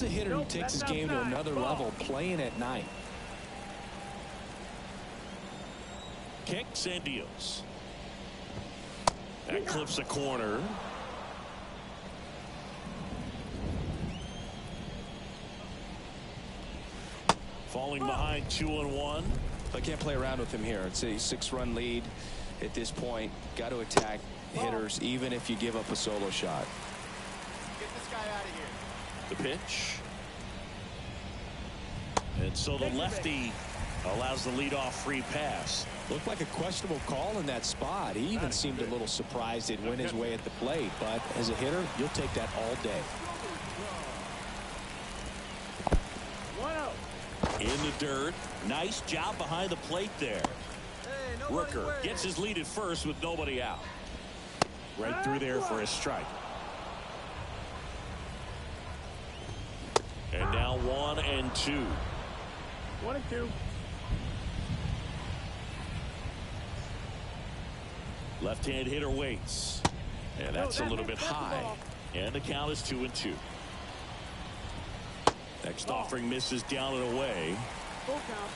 a hitter who takes his game to another level playing at night. Kicks and deals. That clips a corner. Falling behind 2-1. I can't play around with him here. It's a 6-run lead at this point. Got to attack hitters even if you give up a solo shot. Get this guy out of here. The pitch. And so the lefty allows the leadoff free pass. Looked like a questionable call in that spot. He even seemed a little surprised it went his way at the plate. But as a hitter, you'll take that all day. In the dirt. Nice job behind the plate there. Rooker gets his lead at first with nobody out. Right through there for a strike. And now 1-2. 1-2. Left-hand hitter waits. And that's a little bit high. And the count is 2-2. Next offering misses down and away. Full count.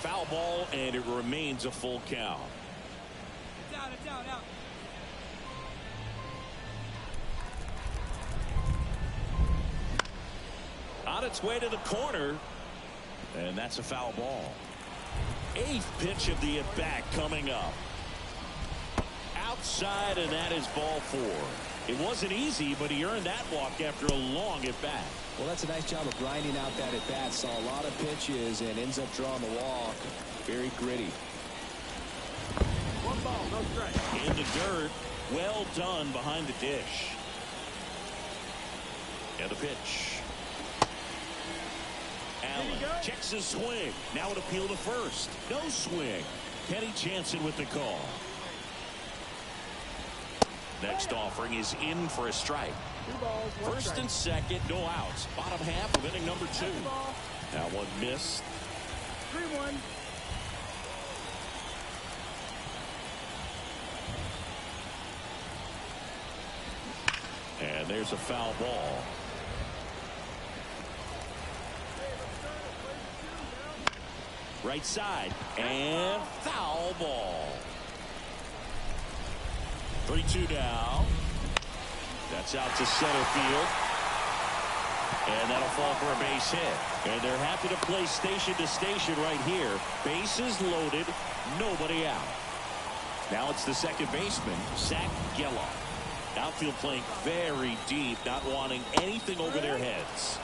Foul ball, and it remains a full count. It's out. On its way to the corner. And that's a foul ball. 8th pitch of the at-bat coming up. Outside, and that is ball 4. It wasn't easy, but he earned that walk after a long at-bat. Well, that's a nice job of grinding out that at-bat. Saw a lot of pitches and ends up drawing the walk. Very gritty. 1 ball, no strike. In the dirt. Well done behind the dish. And the pitch. Allen checks his swing. Now an appeal to first. No swing. Kenny Jansen with the call. Next offering is in for a strike. 2 balls, 1 First strike. and second, no outs. Bottom half of inning number 2. That one missed. 3-1. And there's a foul ball. Right side. And foul ball. 3-2 down. That's out to center field. And that'll fall for a base hit. And they're happy to play station to station right here. Bases loaded. Nobody out. Now it's the second baseman, Zach Geloff. Outfield playing very deep, not wanting anything over their heads.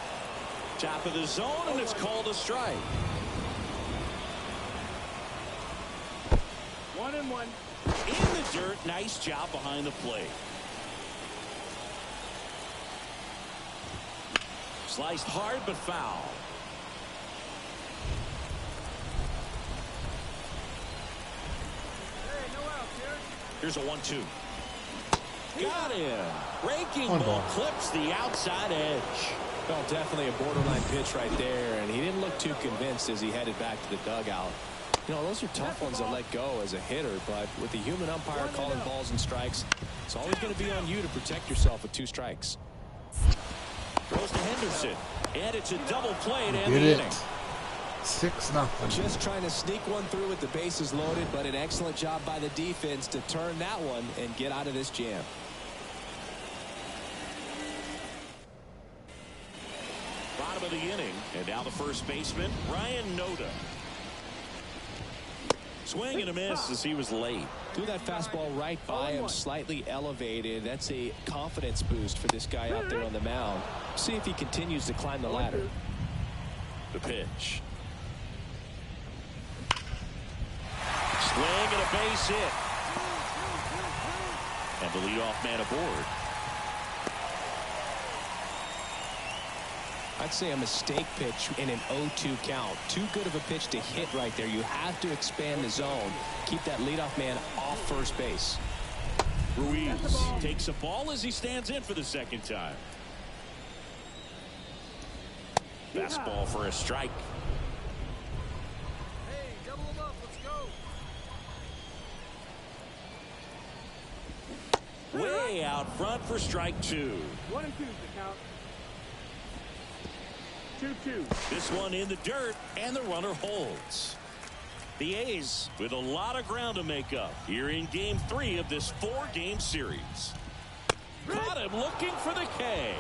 Top of the zone, and it's called a strike. 1-1. In the dirt, nice job behind the plate. Sliced hard but foul. Hey, no outs here. Here's a 1-2. Got him. Breaking One ball ball. clips the outside edge. Well, definitely a borderline pitch right there, and he didn't look too convinced as he headed back to the dugout. You know, those are tough ones to let go as a hitter, but with the human umpire calling balls and strikes, it's always going to be on you to protect yourself with 2 strikes. Throws to Henderson, and it's a double play to end Did the it. inning. 6-0. Just trying to sneak one through with the bases loaded, but an excellent job by the defense to turn that one and get out of this jam. Bottom of the inning, and now the first baseman, Ryan Noda. Swing and a miss as he was late. Threw that fastball right by him, slightly elevated. That's a confidence boost for this guy out there on the mound. See if he continues to climb the ladder. The pitch. Swing and a base hit. And the leadoff man aboard. I'd say a mistake pitch in an 0-2 count. Too good of a pitch to hit right there. You have to expand the zone. Keep that leadoff man off first base. Ruiz takes a ball as he stands in for the second time. Fastball for a strike. Hey, double them up. Let's go. way out front for strike 2. 1 and 2 the count. 2-2. This one in the dirt, and the runner holds. The A's with a lot of ground to make up here in Game 3 of this 4-game series. Caught him looking for the K.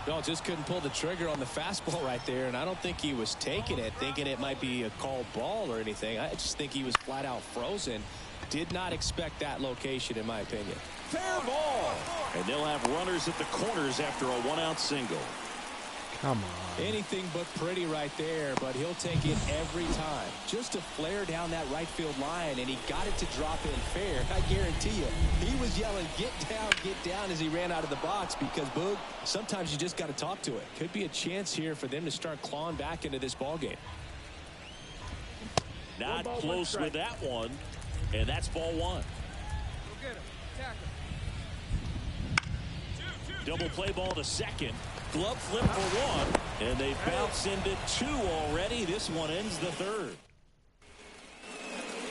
No, just couldn't pull the trigger on the fastball right there, and I don't think he was taking it thinking it might be a called ball or anything. I just think he was flat out frozen. Did not expect that location, in my opinion. Fair ball. And they'll have runners at the corners after a 1-out single. Come on. Anything but pretty right there, but he'll take it every time. Just a flare down that right field line, and he got it to drop in fair. I guarantee you, he was yelling, get down as he ran out of the box because, Boog, sometimes you just got to talk to it. Could be a chance here for them to start clawing back into this ball game. Not close with that one, and that's ball 1. Go get him. Attack him. Double play ball to second. Glove flip for 1, and they bounce into 2 already. This one ends the 3rd.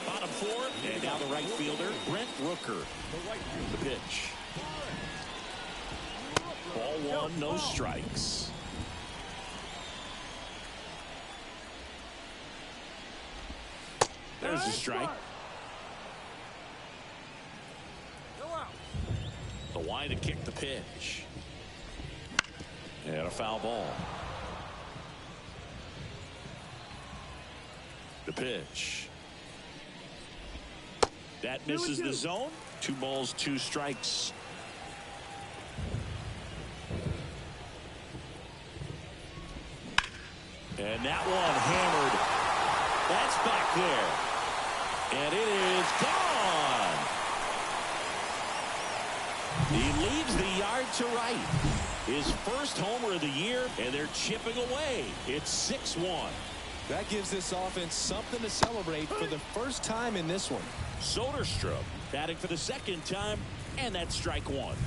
Bottom 4, and now the right fielder, Brent Rooker. The pitch. Ball 1, no strikes. There's a strike. Go out. The line to kick the pitch. And a foul ball. The pitch. That misses the zone. 2 balls, 2 strikes. And that one hammered. That's back there. And it is gone. He leaves the yard to right. His first homer of the year, and they're chipping away. It's 6-1. That gives this offense something to celebrate for the first time in this one. Soderstrom batting for the 2nd time, and that's strike 1.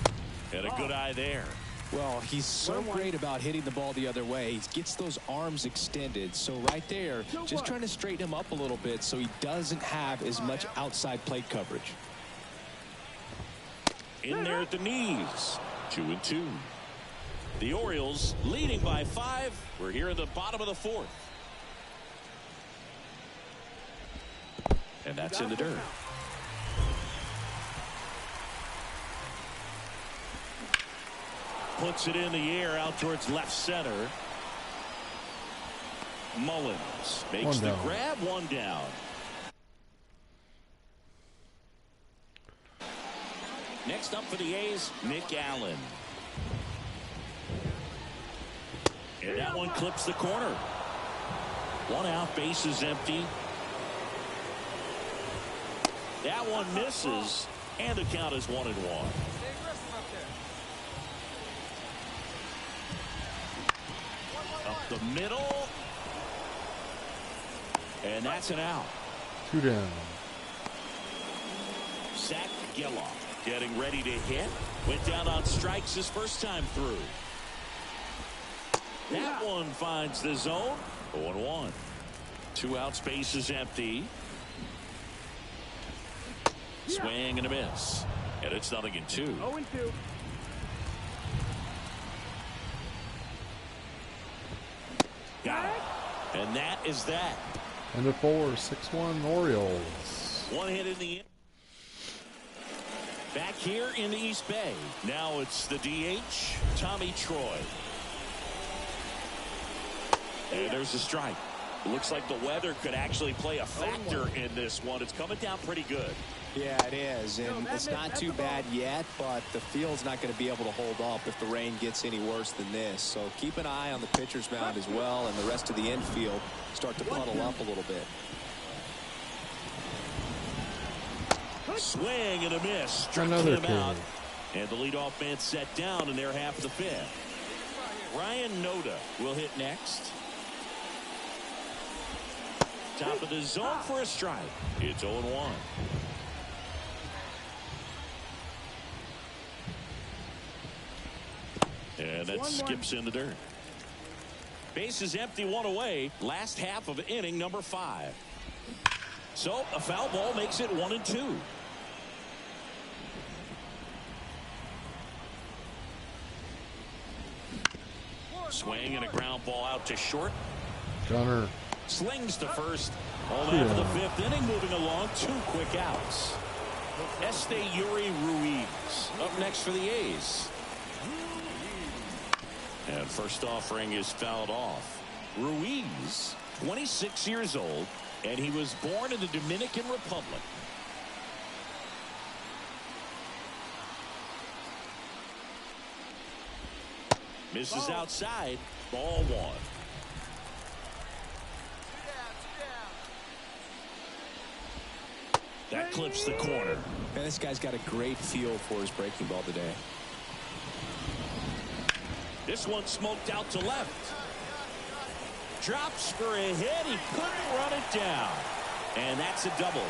And a good eye there. Well, he's so great about hitting the ball the other way. He gets those arms extended. So right there, just trying to straighten him up a little bit so he doesn't have as much outside plate coverage. In there at the knees. 2-2. The Orioles leading by 5. We're here in the bottom of the 4th. And that's in the dirt. Puts it in the air out towards left center. Mullins makes the grab. 1 down. Next up for the A's, Nick Allen. And that one clips the corner. 1 out, base is empty. That one misses, and the count is 1-1. Stay aggressive up there. Up the middle. And that's an out. 2 down. Zach Geloff getting ready to hit. Went down on strikes his first time through. That one finds the zone. 0-1. 2 outs, base is empty. Swing and a miss. And it's 0-2. 0-2. Got it. And that is that. And a 4, 6-1 Orioles. 1 hit in the end. Back here in the East Bay. Now it's the DH, Tommy Troy. And there's a strike. Looks like the weather could actually play a factor in this one. It's coming down pretty good. Yeah, it is, and it's not too bad yet, but the field's not going to be able to hold up if the rain gets any worse than this. So keep an eye on the pitcher's mound as well, and the rest of the infield start to puddle up a little bit. Swing and a miss. Struck Another him out. And the leadoff man set down in their half of the 5th. Ryan Noda will hit next. Top of the zone for a strike. It's 0-1. And that skips in the dirt. Base is empty, 1 away. Last half of inning number 5. So a foul ball makes it 1-2. Swing and a ground ball out to short. Gunner. Slings to first. All that for the fifth inning, moving along. 2 quick outs. Yuri Ruiz up next for the A's. And first offering is fouled off. Ruiz, 26 years old, and he was born in the Dominican Republic. Misses outside. Ball 1. That clips the corner. And this guy's got a great feel for his breaking ball today. This one smoked out to left. Drops for a hit. He couldn't run it down. And that's a double.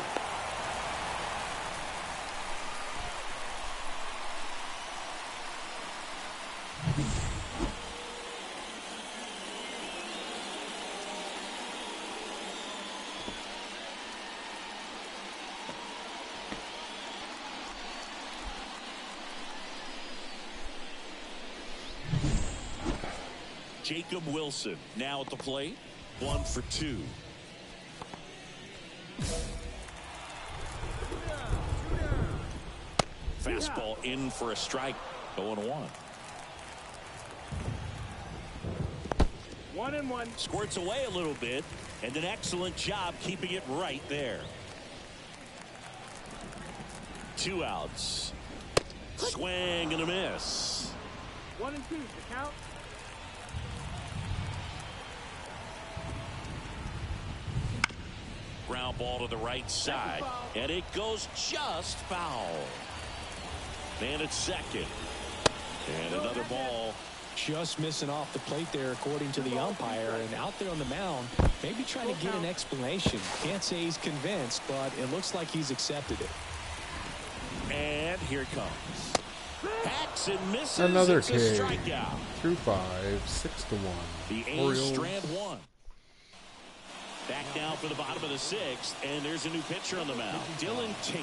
Jacob Wilson now at the plate. 1 for 2. Fastball in for a strike. 0-1. 1-1. Squirts away a little bit, and an excellent job keeping it right there. 2 outs. Swing and a miss. 1-2. The count. Ground ball to the right side, and it goes just foul. Man at second, and another ball. Just missing off the plate there, according to the umpire, and out there on the mound, maybe trying to get an explanation. Can't say he's convinced, but it looks like he's accepted it. And here it comes. Hacks and misses. Another It's a K. strikeout. Through 5, 6-1. The A's strand 1. Back down for the bottom of the 6th, and there's a new pitcher on the mound, Dylan Tate.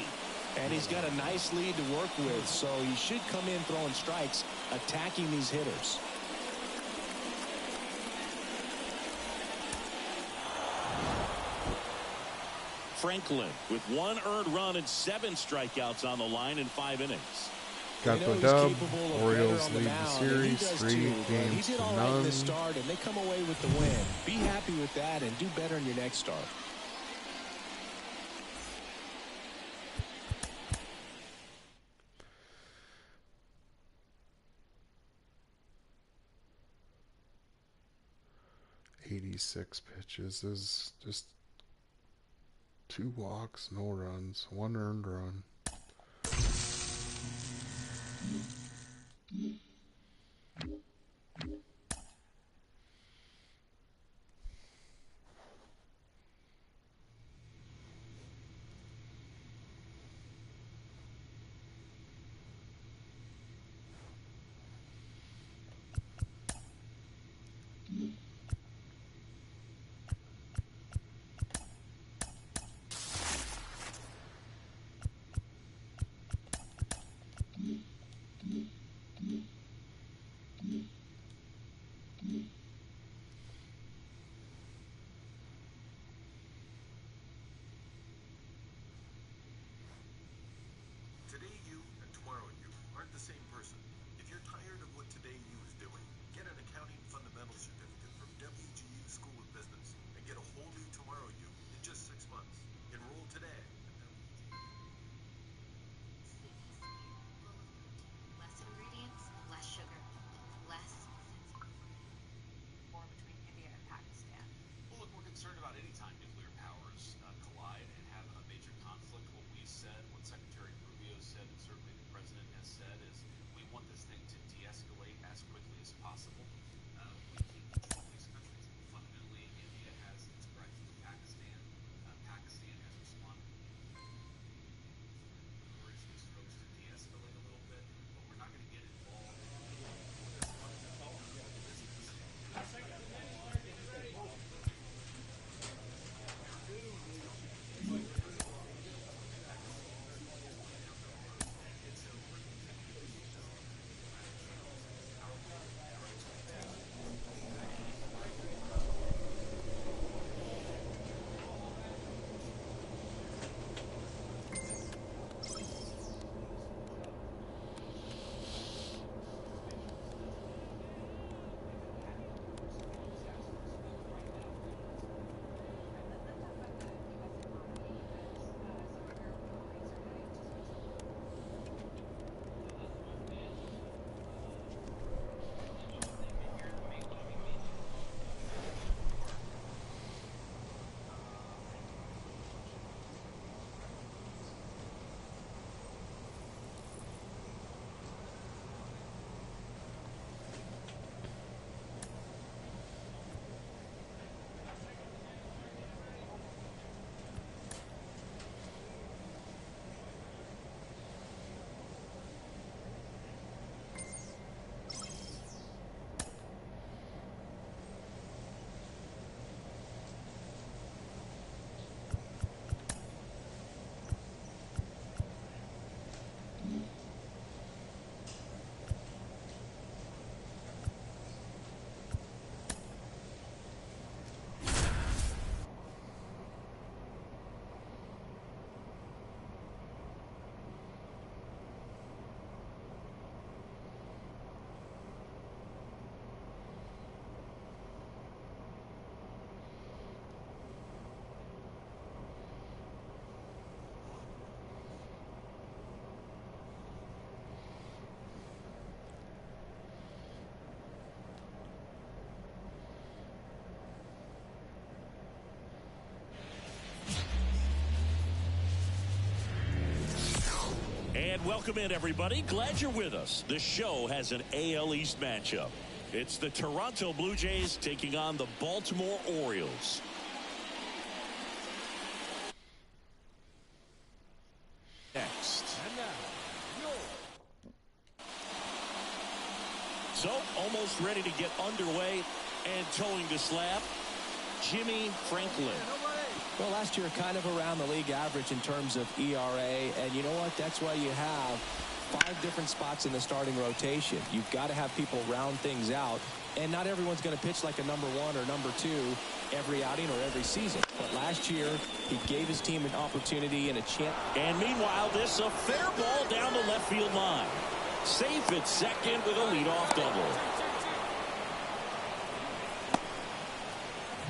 And he's got a nice lead to work with, so he should come in throwing strikes, attacking these hitters. Franklin with 1 earned run and 7 strikeouts on the line in 5 innings. Got the dub. Orioles lead the series 3 games He did to all right in none. this start, and they come away with the win. Be happy with that and do better in your next start. .86 pitches is just 2 walks, no runs, 1 earned run. And welcome in, everybody. Glad you're with us. The show has an AL East matchup. It's the Toronto Blue Jays taking on the Baltimore Orioles. Next. So, almost ready to get underway and towing the slab, Jimmie Franklin. Well, last year kind of around the league average in terms of ERA, and you know what? That's why you have 5 different spots in the starting rotation. You've got to have people round things out, and not everyone's going to pitch like a number 1 or number 2 every outing or every season. But last year, he gave his team an opportunity and a chance. And meanwhile, this a fair ball down the left field line. Safe at second with a leadoff double.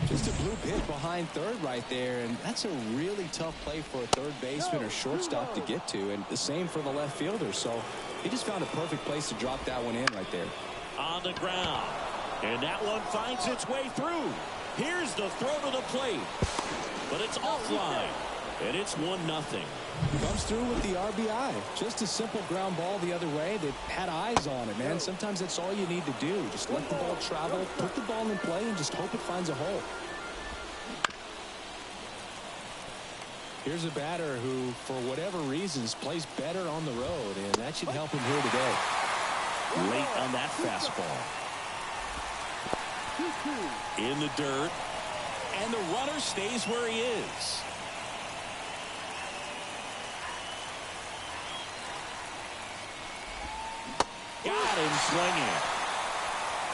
Just a blue pit behind third right there, and that's a really tough play for a third baseman or shortstop to get to, and the same for the left fielder. So he just found a perfect place to drop that one in right there. On the ground, and that one finds its way through. Here's the throw to the plate, but it's offline, and it's 1-0. Comes through with the RBI. Just a simple ground ball the other way that had eyes on it, man. Sometimes that's all you need to do. Just let the ball travel, put the ball in play, and just hope it finds a hole. Here's a batter who, for whatever reasons, plays better on the road, and that should help him here today. Late on that fastball. In the dirt, and the runner stays where he is. Got him swinging.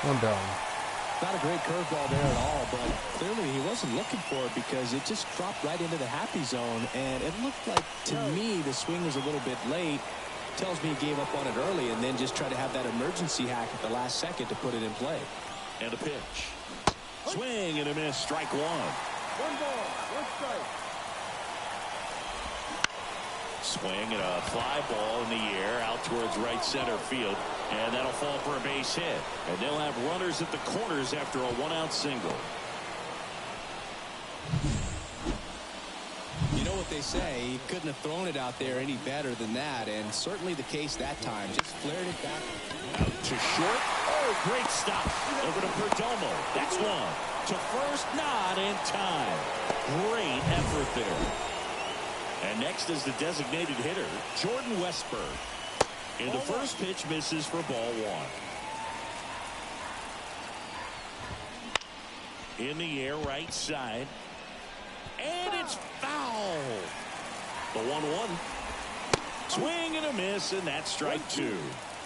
One down. Not a great curveball there at all, but clearly he wasn't looking for it because it just dropped right into the happy zone, and it looked like, to me, the swing was a little bit late. Tells me he gave up on it early and then just tried to have that emergency hack at the last second to put it in play. And a pitch. Swing and a miss. Strike 1. 1 ball, 1 strike. Swing and a fly ball in the air out towards right center field, and that'll fall for a base hit, and they'll have runners at the corners after a 1-out single. You know what they say, he couldn't have thrown it out there any better than that, and certainly the case that time. Just flared it back Out to short. Oh, great stop. Over to Perdomo. That's 1. To first, not in time. Great effort there. And next is the designated hitter, Jordan Westburg. And the first pitch misses for ball 1. In the air, right side. And it's foul. The 1-1. Swing and a miss, and that's strike 2.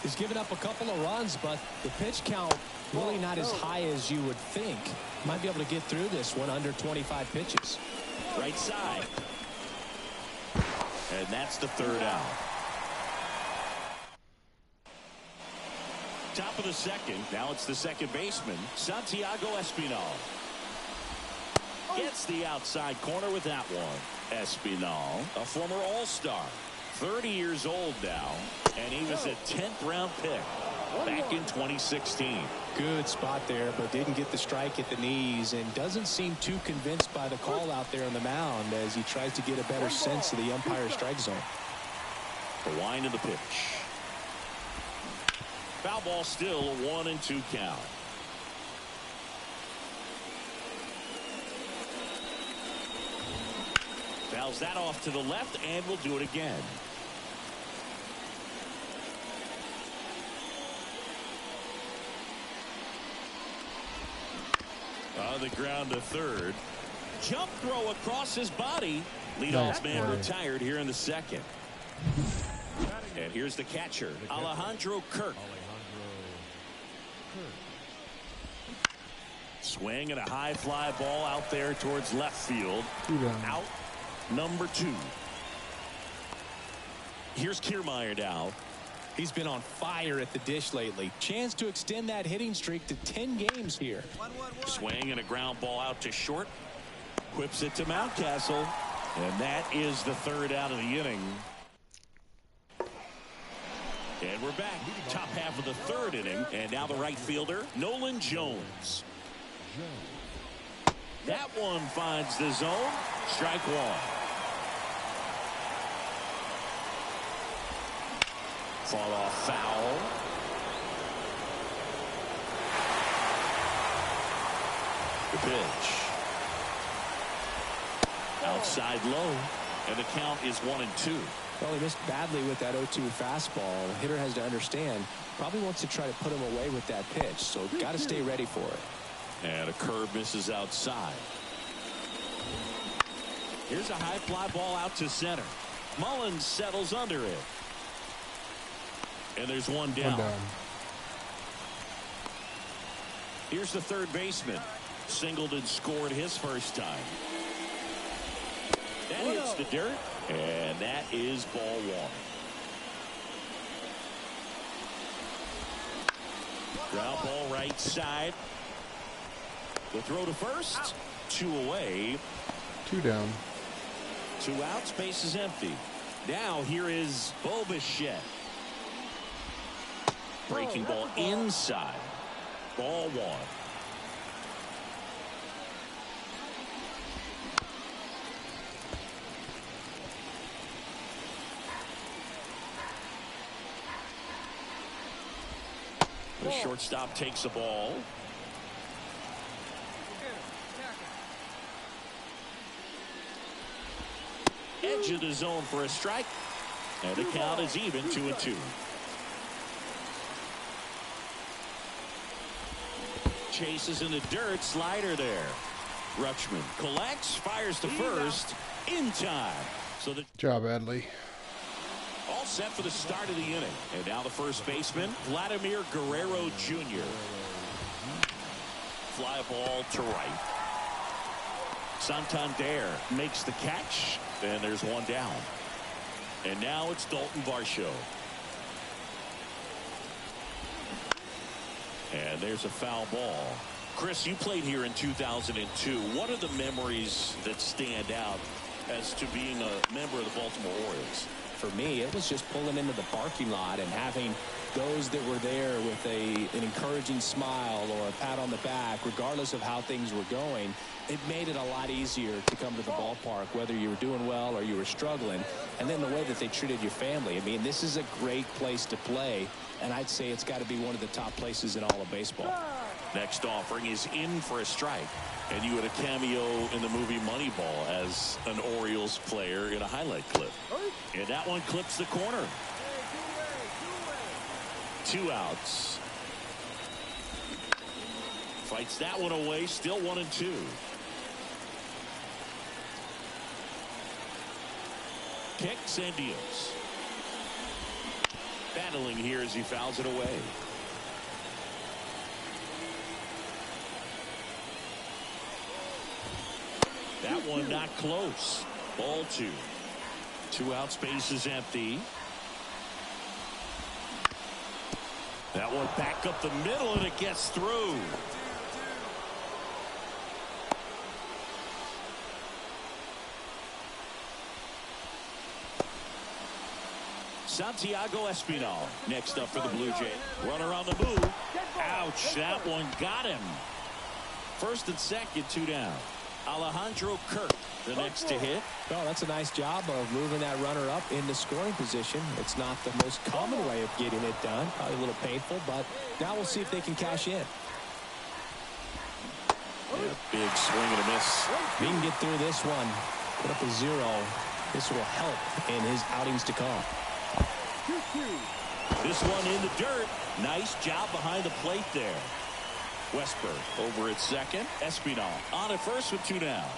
He's given up a couple of runs, but the pitch count really not as high as you would think. Might be able to get through this one under 25 pitches. Right side. And that's the 3rd out. Top of the 2nd. Now it's the second baseman, Santiago Espinal. Gets the outside corner with that one. Espinal, a former All-Star. 30 years old now, and he was a 10th round pick back in 2016. Good spot there, but didn't get the strike at the knees, and doesn't seem too convinced by the call out there on the mound as he tries to get a better sense of the umpire's strike zone. The wind of the pitch. Foul ball, still a 1-2 count. Fouls that off to the left, and we'll do it again. On the ground to third. Jump throw across his body. Leadoff man retired here in the 2nd. And here's the catcher, Alejandro Kirk. Swing and a high fly ball out there towards left field. Out number 2. Here's Kiermaier now. He's been on fire at the dish lately. Chance to extend that hitting streak to 10 games here. Swing and a ground ball out to short. Whips it to Mountcastle. And that is the 3rd out of the inning. And we're back. Top half of the 3rd inning. And now the right fielder, Nolan Jones. That one finds the zone. Strike 1. Fought off foul. The pitch. Outside low. And the count is 1-2. Well, he missed badly with that 0-2 fastball. The hitter has to understand, probably wants to try to put him away with that pitch, so got to stay ready for it. And a curve misses outside. Here's a high fly ball out to center. Mullins settles under it. And there's one down. Here's the third baseman. Singled and scored his first time. That hits the dirt. And that is ball one. Ground ball right side. The throw to first. 2 away. 2 down. 2 outs. Base is empty. Now here is Bobichette. Breaking ball inside. Ball one. The shortstop takes the ball. Edge of the zone for a strike. And the count is even 2-2. Chases in the dirt. Slider there. Rutschman collects. Fires to first. In time. So the job, Adley. All set for the start of the inning. And now the first baseman, Vladimir Guerrero Jr. Fly ball to right. Santander makes the catch. And there's one down. And now it's Dalton Varsho. And there's a foul ball. Chris, you played here in 2002. What are the memories that stand out as to being a member of the Baltimore Orioles? For me, it was just pulling into the parking lot and having those that were there with an encouraging smile or a pat on the back, regardless of how things were going. It made it a lot easier to come to the ballpark, whether you were doing well or you were struggling. And then the way that they treated your family. I mean, this is a great place to play, and I'd say it's got to be one of the top places in all of baseball. Next offering is in for a strike. And you had a cameo in the movie Moneyball as an Orioles player in a highlight clip. And that one clips the corner. 2 outs. Fights that one away. Still 1-2. Kicks and deals. Battling here as he fouls it away. That one not close. Ball 2. 2 outs, base is empty. That one back up the middle and it gets through. Santiago Espinal next up for the Blue Jays. Runner on the move. Ouch, that one got him. First and second, 2 down. Alejandro Kirk, the next to hit. Well, that's a nice job of moving that runner up into scoring position. It's not the most common way of getting it done. Probably a little painful, but now we'll see if they can cash in. Yeah, big swing and a miss. If he can get through this one, put up a 0, this will help in his outings to come. This one in the dirt. Nice job behind the plate there. Westberg over at second. Espinal on at first with 2 down.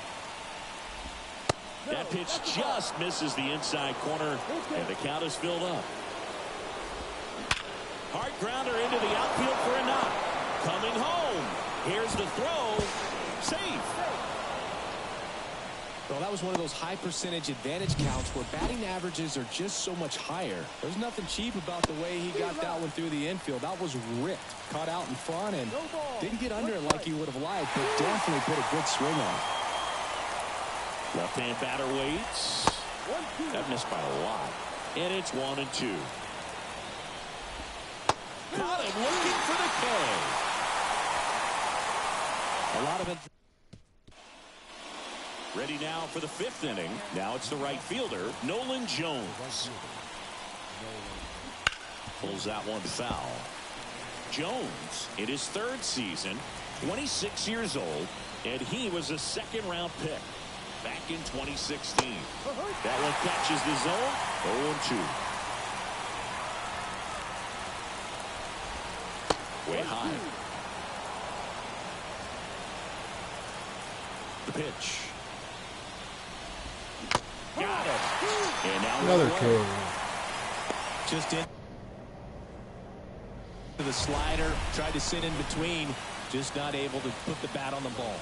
That pitch just misses the inside corner, and the count is filled up. Hard grounder into the outfield for a knock. Coming home. Here's the throw. Safe. Well, that was one of those high percentage advantage counts where batting averages are just so much higher. There's nothing cheap about the way he got that one through the infield. That was ripped. Caught out in front and didn't get under it like he would have liked, but definitely put a good swing on it. Left-hand batter waits. That missed by a lot. And it's 1-2. Caught him looking for the K. A lot of it. Ready now for the 5th inning. Now it's the right fielder, Nolan Jones. Pulls that one foul. Jones in his 3rd season, 26 years old, and he was a 2nd-round pick back in 2016. That one catches the zone. 0-2. Way high. The pitch. Got it. And now Another K. Just in to the slider, tried to sit in between, just not able to put the bat on the ball.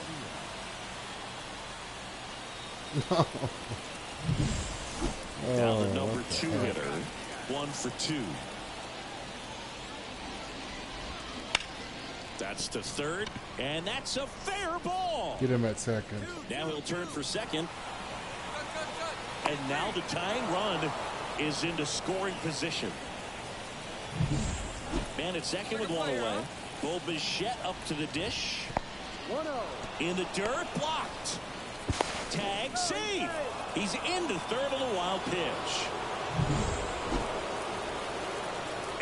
Now the number 2 hitter, 1 for 2. That's to 3rd, and that's a fair ball. Get him at second. Now he'll turn for 2nd. And now the tying run is into scoring position. Man at second with 1 away. Bo Bichette up to the dish. 1-0. In the dirt, blocked. Tag, save. He's into 3rd on the wild pitch.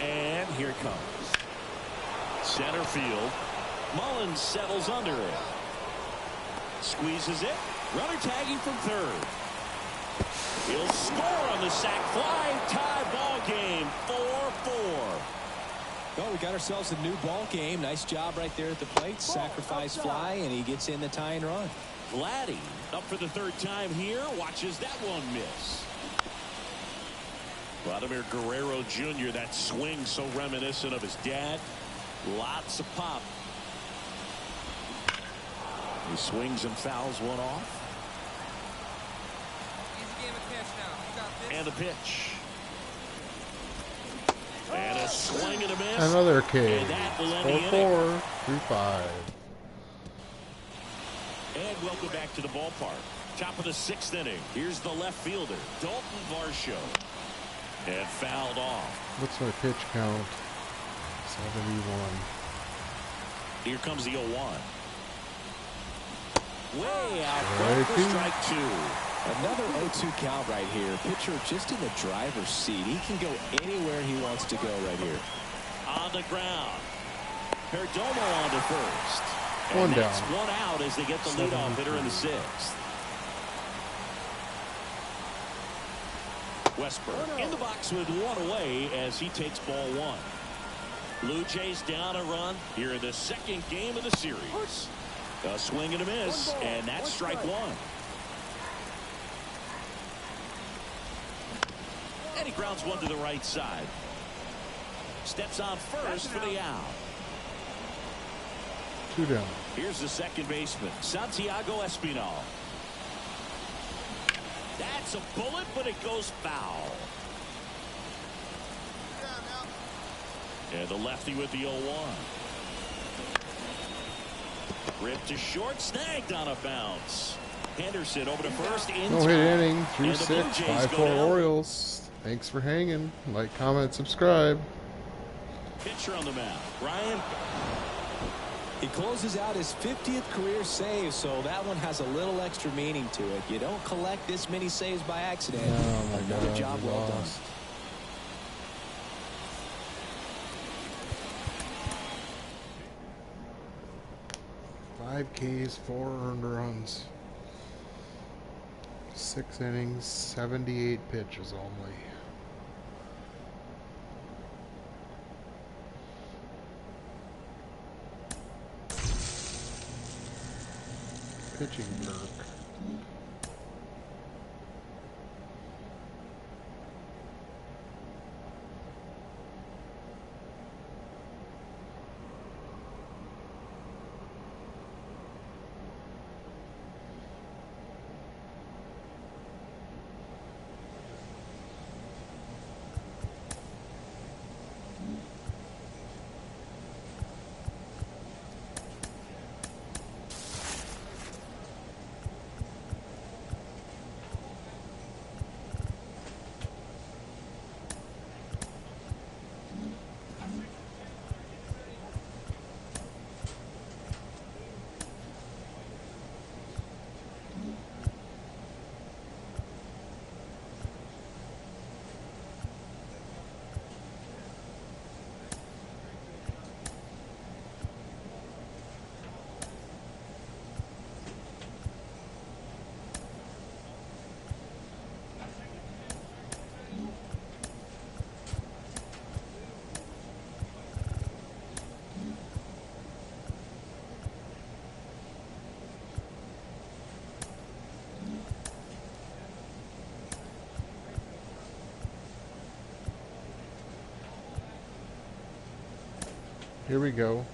And here it comes. Center field. Mullins settles under it. Squeezes it. Runner tagging from 3rd. He'll score on the sac fly. Tie ball game. 4-4. Well, we got ourselves a new ball game. Nice job right there at the plate. Sacrifice fly, and he gets in the tying run. Vladdy up for the 3rd time here. Watches that one miss. Vladimir Guerrero Jr., that swing so reminiscent of his dad. Lots of pop. He swings and fouls one off. And a pitch. And a swing and a miss. Another K. And that will end the 4-4 through 5. And welcome back to the ballpark. Top of the 6th inning. Here's the left fielder, Dalton Varsho. And fouled off. What's my pitch count? 71. Here comes the 0-1. Way out Strike front for two. strike 2. Another 0-2 count right here. Pitcher just in the driver's seat. He can go anywhere he wants to go right here. On the ground. Perdomo on to 1st. And One that's down. 1 out as they get the leadoff hitter in the 6th. Westburg in the box with 1 away as he takes ball 1. Blue Jays down a run here in the 2nd game of the series. A swing and a miss, and that's strike 1. And he grounds one to the right side. Steps on first for the out. 2 down. Here's the second baseman, Santiago Espinal. That's a bullet, but it goes foul. And the lefty with the 0-1. Ripped to short, snagged on a bounce. Henderson over to first in No hit time. inning. And the 3-6. Blue Jays go 5-4 down. Orioles. Thanks for hanging. Like, comment, subscribe. Pitcher on the mound, Ryan. He closes out his 50th career save, so that one has a little extra meaning to it. You don't collect this many saves by accident. Oh my Another God, job we well done. lost. 5 Ks, 4 earned runs. 6 innings, 78 pitches only. Pitching Dirk. Here we go.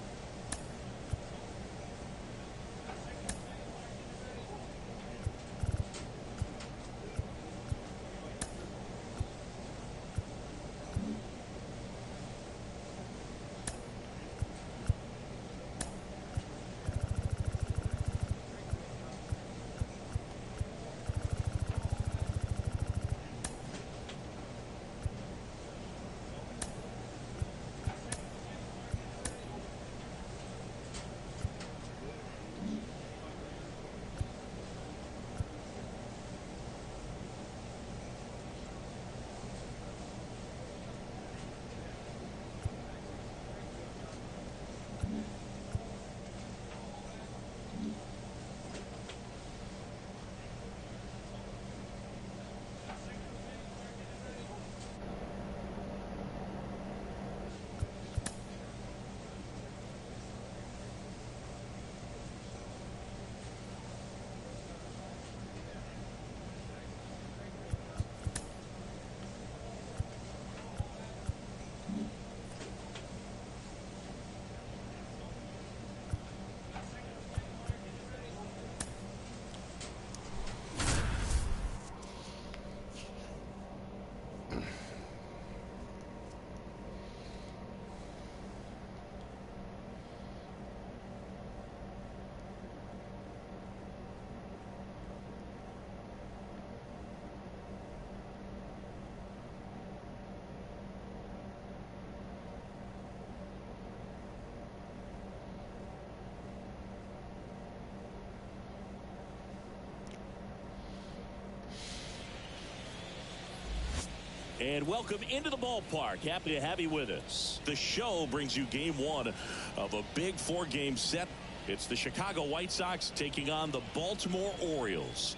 And welcome into the ballpark. Happy to have you with us. The show brings you game one of a big 4-game set. It's the Chicago White Sox taking on the Baltimore Orioles.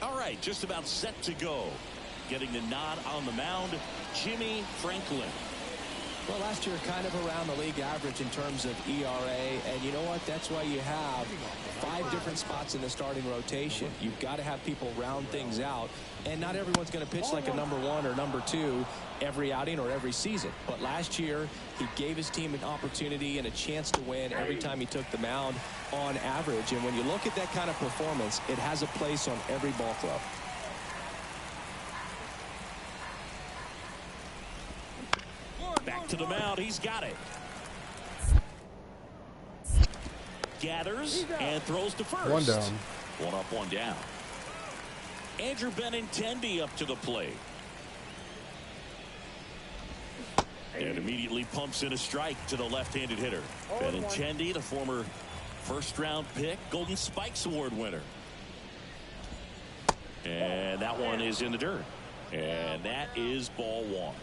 All right, just about set to go. Getting the nod on the mound, Jimmie Franklin. Well, last year kind of around the league average in terms of ERA, and you know what? That's why you have 5 different spots in the starting rotation. You've got to have people round things out, and not everyone's going to pitch like a number 1 or number 2 every outing or every season. But last year, he gave his team an opportunity and a chance to win every time he took the mound on average. And when you look at that kind of performance, it has a place on every ball club. Back to the mound. He's got it. Gathers and throws to first. 1 down. 1 up, 1 down. Andrew Benintendi up to the plate. And immediately pumps in a strike to the left-handed hitter. Benintendi, the former first-round pick, Golden Spikes Award winner. And that one is in the dirt. And that is ball 1.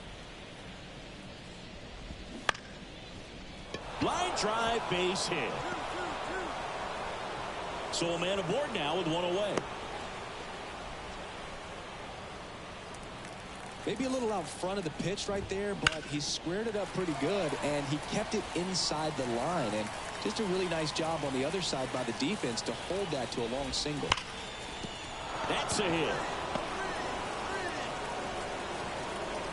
Line drive, base hit. So a man aboard now with 1 away. Maybe a little out front of the pitch right there, but he squared it up pretty good, and he kept it inside the line. And just a really nice job on the other side by the defense to hold that to a long single. That's a hit.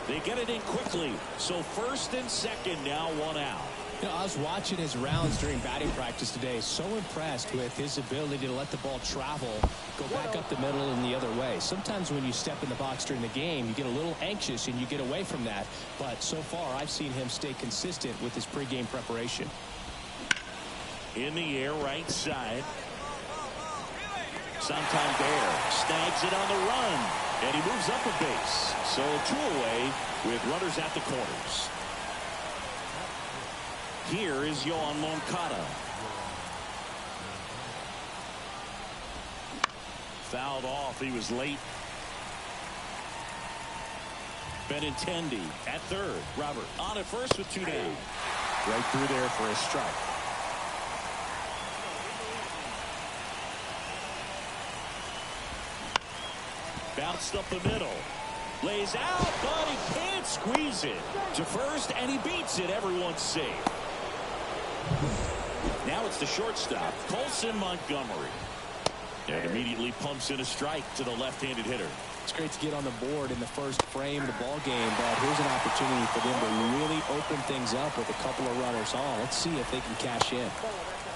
They get it in quickly. So first and second now, 1 out. You know, I was watching his rounds during batting practice today. So impressed with his ability to let the ball travel, go back up the middle and the other way. Sometimes when you step in the box during the game, you get a little anxious and you get away from that. But so far, I've seen him stay consistent with his pregame preparation. In the air, right side. Santander snags it on the run, and he moves up a base. So 2 away with runners at the corners. Here is Yohan Moncada. Fouled off. He was late. Benintendi at third. Robert on at first with 2 down. Right through there for a strike. Bounced up the middle. Lays out, but he can't squeeze it to first, and he beats it. Everyone's safe. Now it's the shortstop, Colson Montgomery. And immediately pumps in a strike to the left-handed hitter. It's great to get on the board in the first frame of the ball game, but here's an opportunity for them to really open things up with a couple of runners on. Let's see if they can cash in.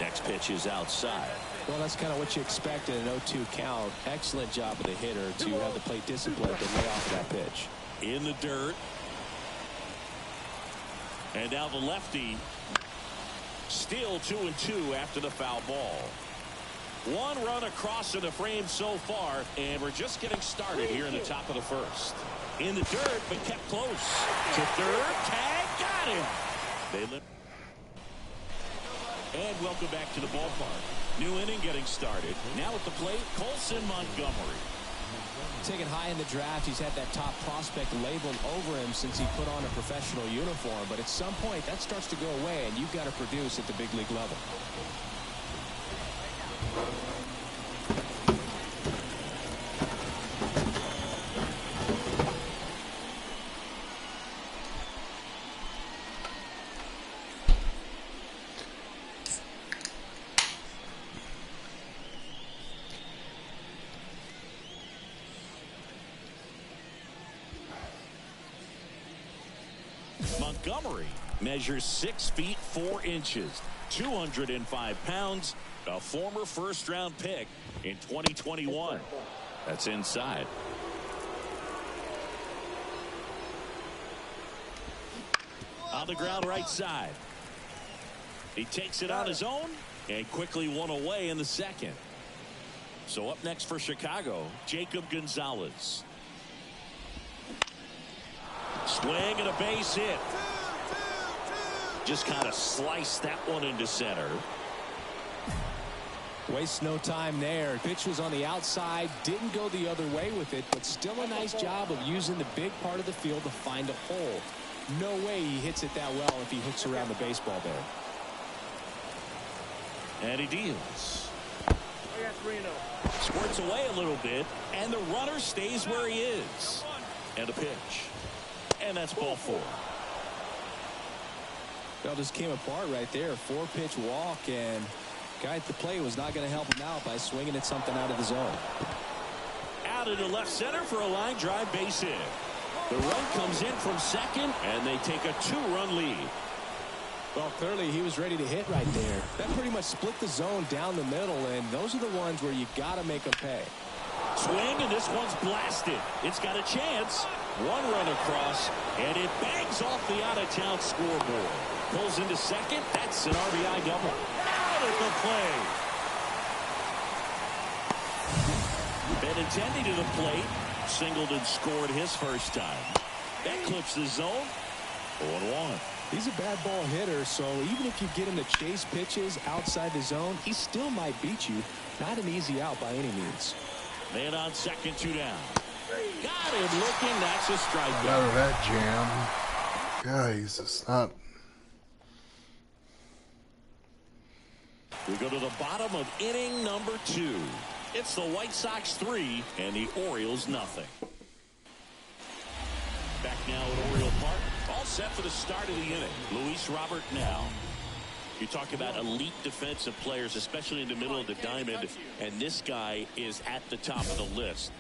Next pitch is outside. Well, that's kind of what you expect in an 0-2 count. Excellent job of the hitter to have the plate discipline to lay off that pitch. In the dirt. And now the lefty. Still 2-2 after the foul ball. One run across in the frame so far, and we're just getting started here in the top of the first. In the dirt, but kept close. To third, tag, got him. And welcome back to the ballpark. New inning getting started. Now at the plate, Colson Montgomery. Taken high in the draft, he's had that top prospect labeled over him since he put on a professional uniform. But at some point, that starts to go away, and you've got to produce at the big league level. Montgomery measures 6 feet 4 inches, 205 pounds, a former first-round pick in 2021. That's inside. On the ground right side. He takes it on his own and quickly one away in the second. So up next for Chicago, Jacob Gonzalez. Swing and a base hit. Just kind of sliced that one into center. Wastes no time there. Pitch was on the outside, didn't go the other way with it, but still a nice job of using the big part of the field to find a hole. No way he hits it that well if he hooks around the baseball there. And he deals. Squirts away a little bit, and the runner stays where he is. And a pitch. And that's ball 4. Well, just came apart right there. 4-pitch walk, and guy at the plate was not going to help him out by swinging at something out of the zone. Out into left center for a line drive base hit. The run comes in from second, and they take a 2-run lead. Well, clearly he was ready to hit right there. That pretty much split the zone down the middle, and those are the ones where you got to make them pay. Swing, and this one's blasted. It's got a chance. 1 run across, and it bangs off the out-of-town scoreboard. Pulls into second. That's an RBI double. Out at the plate. Benintendi to the plate. Singled and scored his first time. That clips the zone. 0-1. He's a bad ball hitter, so even if you get him to chase pitches outside the zone, he still might beat you. Not an easy out by any means. Man on second, 2 down. Got him looking. That's a strikeout. Out of that jam. Guys, it's not. We go to the bottom of inning number 2. It's the White Sox 3 and the Orioles nothing. Back now at Oriole Park. All set for the start of the inning. Luis Robert now. You talk about elite defensive players, especially in the middle of the diamond, and this guy is at the top of the list.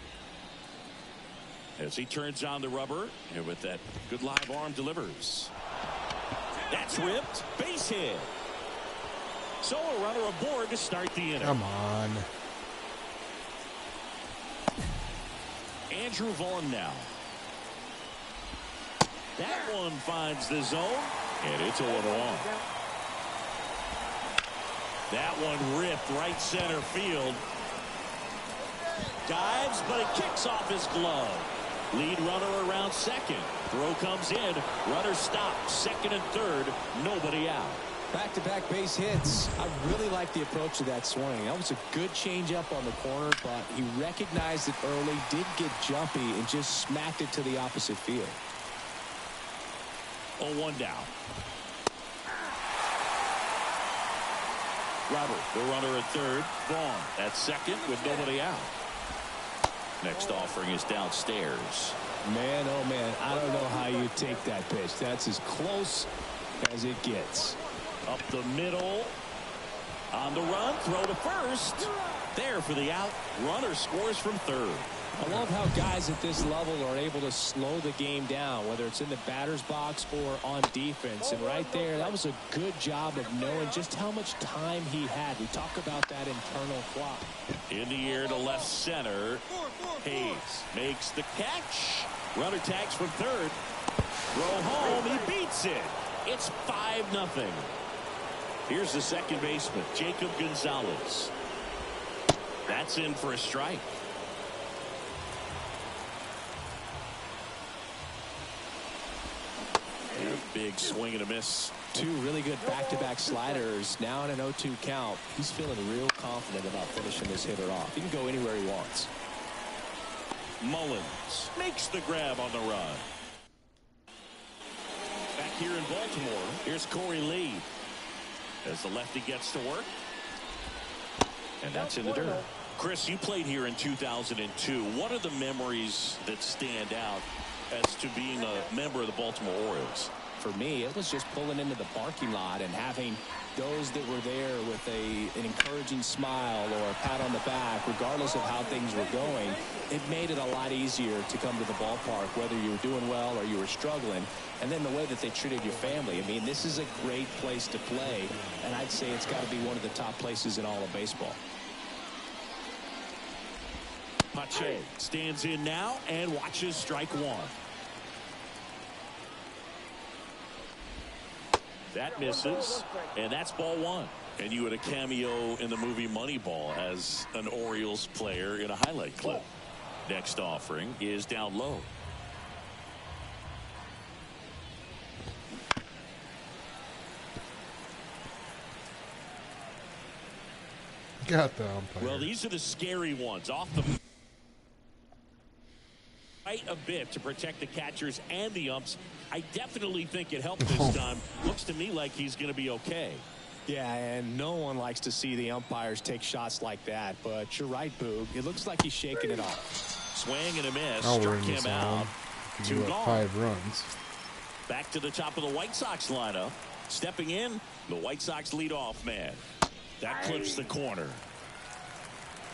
As he turns on the rubber, and with that good live arm delivers. That's ripped. Base hit. So a runner aboard to start the inning. Come on. Andrew Vaughn now. That one finds the zone, and it's a 1-1. That one ripped right center field. Dives, but it kicks off his glove. Lead runner around second. Throw comes in. Runner stopped. Second and third. Nobody out. Back-to-back base hits. I really like the approach to that swing. That was a good changeup on the corner, but he recognized it early, did get jumpy, and just smacked it to the opposite field. 0-1 down. Robert, the runner at third. Vaughn at second with nobody out. Next offering is downstairs. Man, oh man, I don't know how you take that pitch. That's as close as it gets. Up the middle. On the run, throw to first. There for the out. Runner scores from third. I love how guys at this level are able to slow the game down, whether it's in the batter's box or on defense. And right there, that was a good job of knowing just how much time he had. We talk about that internal clock. In the air to left center. Hayes makes the catch. Runner tags from third. Throw home. He beats it. It's 5-0. Here's the second baseman, Jacob Gonzalez. That's in for a strike. Big swing and a miss. Two really good back-to-back sliders. Now in an 0-2 count. He's feeling real confident about finishing this hitter off. He can go anywhere he wants. Mullins makes the grab on the run. Back here in Baltimore, here's Corey Lee as the lefty gets to work. And that's in the dirt. Chris, you played here in 2002. What are the memories that stand out as to being a member of the Baltimore Orioles? For me, it was just pulling into the parking lot and having those that were there with an encouraging smile or a pat on the back, regardless of how things were going. It made it a lot easier to come to the ballpark, whether you were doing well or you were struggling. And then the way that they treated your family. I mean, this is a great place to play, and I'd say it's got to be one of the top places in all of baseball. Pache stands in now and watches strike one. That misses, and that's ball one. And you had a cameo in the movie Moneyball as an Orioles player in a highlight clip. Next offering is down low. Got the umpire. Well, these are the scary ones. Off the right a bit to protect the catchers and the umps. I definitely think it helped this time. Looks to me like he's going to be okay. Yeah, and no one likes to see the umpires take shots like that. But you're right, Boog. It looks like he's shaking it off. Swing and a miss. Now Struck him out. Two gone. 5 runs. Back to the top of the White Sox lineup. Stepping in, the White Sox leadoff man. That clips the corner.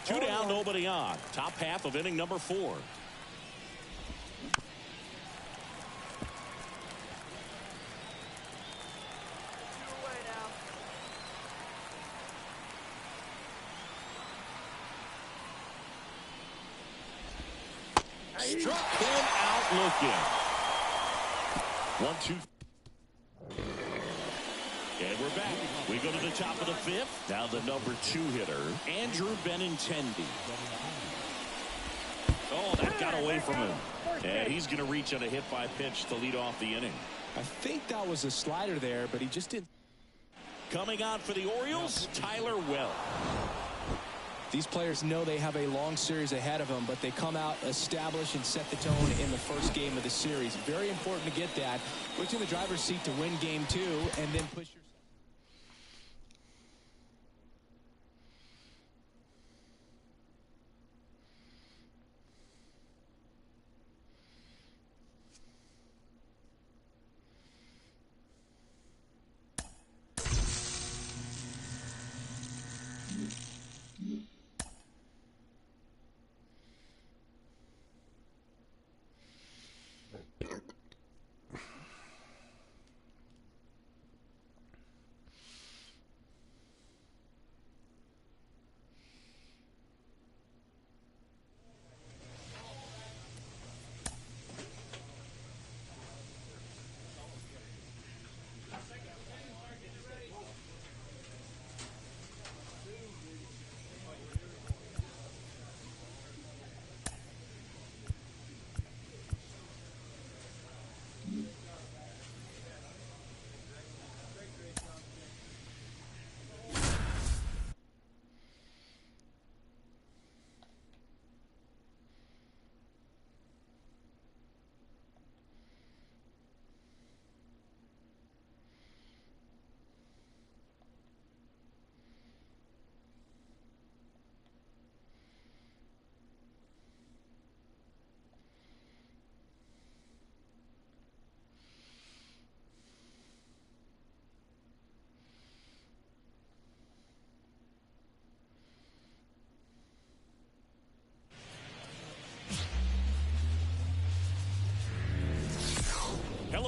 2 down, nobody on. Top half of inning number 4. Struck him out looking. 1-2. And we're back. We go to the top of the 5th. Now the number 2 hitter, Andrew Benintendi. Oh, that got away from him. And he's going to reach on a hit by pitch to lead off the inning. I think that was a slider there, but he just didn't. Coming out for the Orioles, Tyler Well. These players know they have a long series ahead of them, but they come out, establish, and set the tone in the first game of the series. Very important to get that. Put you in the driver's seat to win game 2, and then push yourself.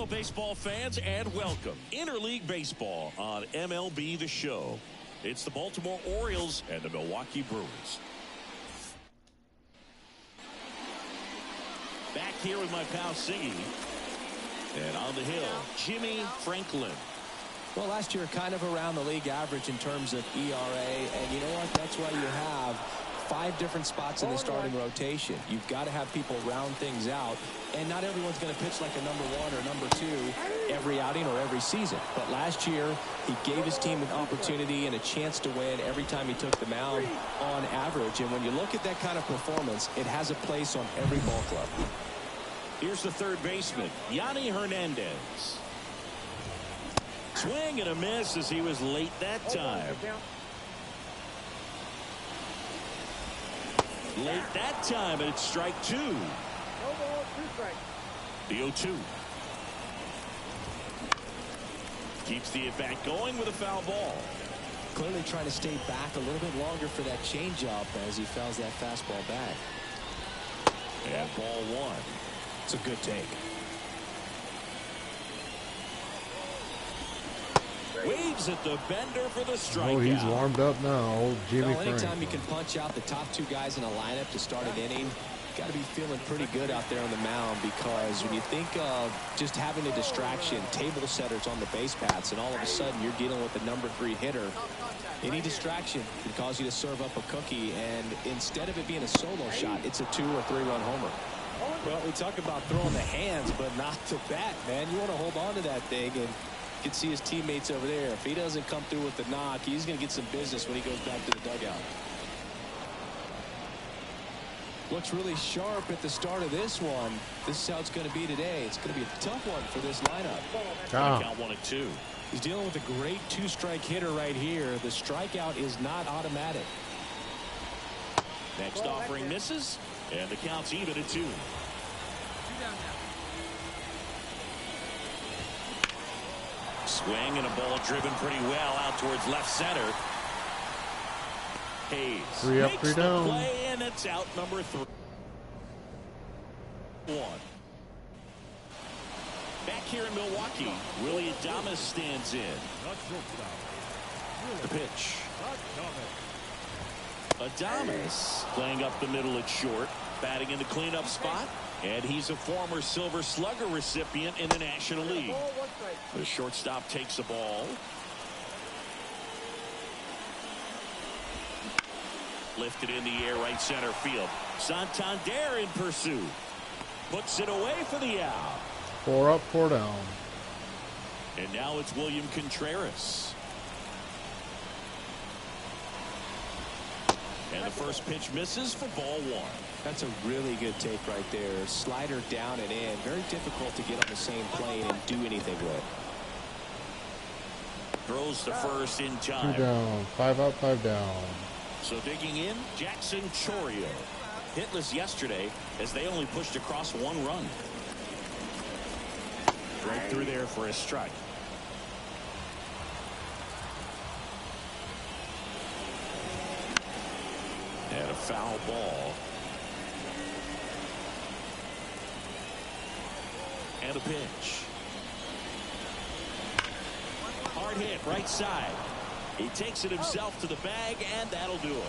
Hello, baseball fans, and welcome. Interleague Baseball on MLB The Show. It's the Baltimore Orioles and the Milwaukee Brewers. Back here with my pal Siggy. And on the hill, Jimmie Franklin. Well, last year kind of around the league average in terms of ERA. And you know what? That's why you have 5 different spots in the starting rotation. You've got to have people round things out. And not everyone's going to pitch like a number 1 or number 2 every outing or every season. But last year, he gave his team an opportunity and a chance to win every time he took the mound on average. And when you look at that kind of performance, it has a place on every ball club. Here's the third baseman, Yanni Hernandez. Swing and a miss as he was late that time. Late that time, and it's strike 2. No ball, 2 strikes. The 0-2. Keeps the at-bat going with a foul ball. Clearly trying to stay back a little bit longer for that changeup as he fouls that fastball back. And ball 1. It's a good take. Waves at the bender for the strikeout. Oh, he's warmed up now, old Jimmie Well, anytime Franklin. you can punch out the top 2 guys in a lineup to start an inning, got to be feeling pretty good out there on the mound, because when you think of just having a distraction, table setters on the base paths, and all of a sudden you're dealing with the number 3 hitter, any distraction can cause you to serve up a cookie, and instead of it being a solo shot, it's a 2 or 3 run homer. Well, we talk about throwing the hands, but not the bat, man. You want to hold on to that thing, and you can see his teammates over there. If he doesn't come through with the knock, he's going to get some business when he goes back to the dugout. Looks really sharp at the start of this one. This is how it's going to be today. It's going to be a tough one for this lineup. Count 1-2. He's dealing with a great 2-strike hitter right here. The strikeout is not automatic. Next offering misses, and the count's even at 2. Swing and a ball driven pretty well out towards left center. Hayes 3 up, makes 3 the down. play, and it's out number 3. 1. Back here in Milwaukee, Willie Adames stands in. The pitch. Adames playing up the middle at short, batting in the cleanup spot, and he's a former Silver Slugger recipient in the National League. The shortstop takes the ball. Lifted in the air, right center field. Santander in pursuit. Puts it away for the out. 4 up, 4 down. And now it's William Contreras. And the first pitch misses for ball 1. That's a really good take right there. Slider down and in. Very difficult to get on the same plane and do anything with. Throws the first in 2 time. down. 5 up, 5 down. So digging in, Jackson Chourio. Hitless yesterday as they only pushed across 1 run. Right through there for a strike. And a foul ball. And a pitch. Hard hit, right side. He takes it himself to the bag, and that'll do it.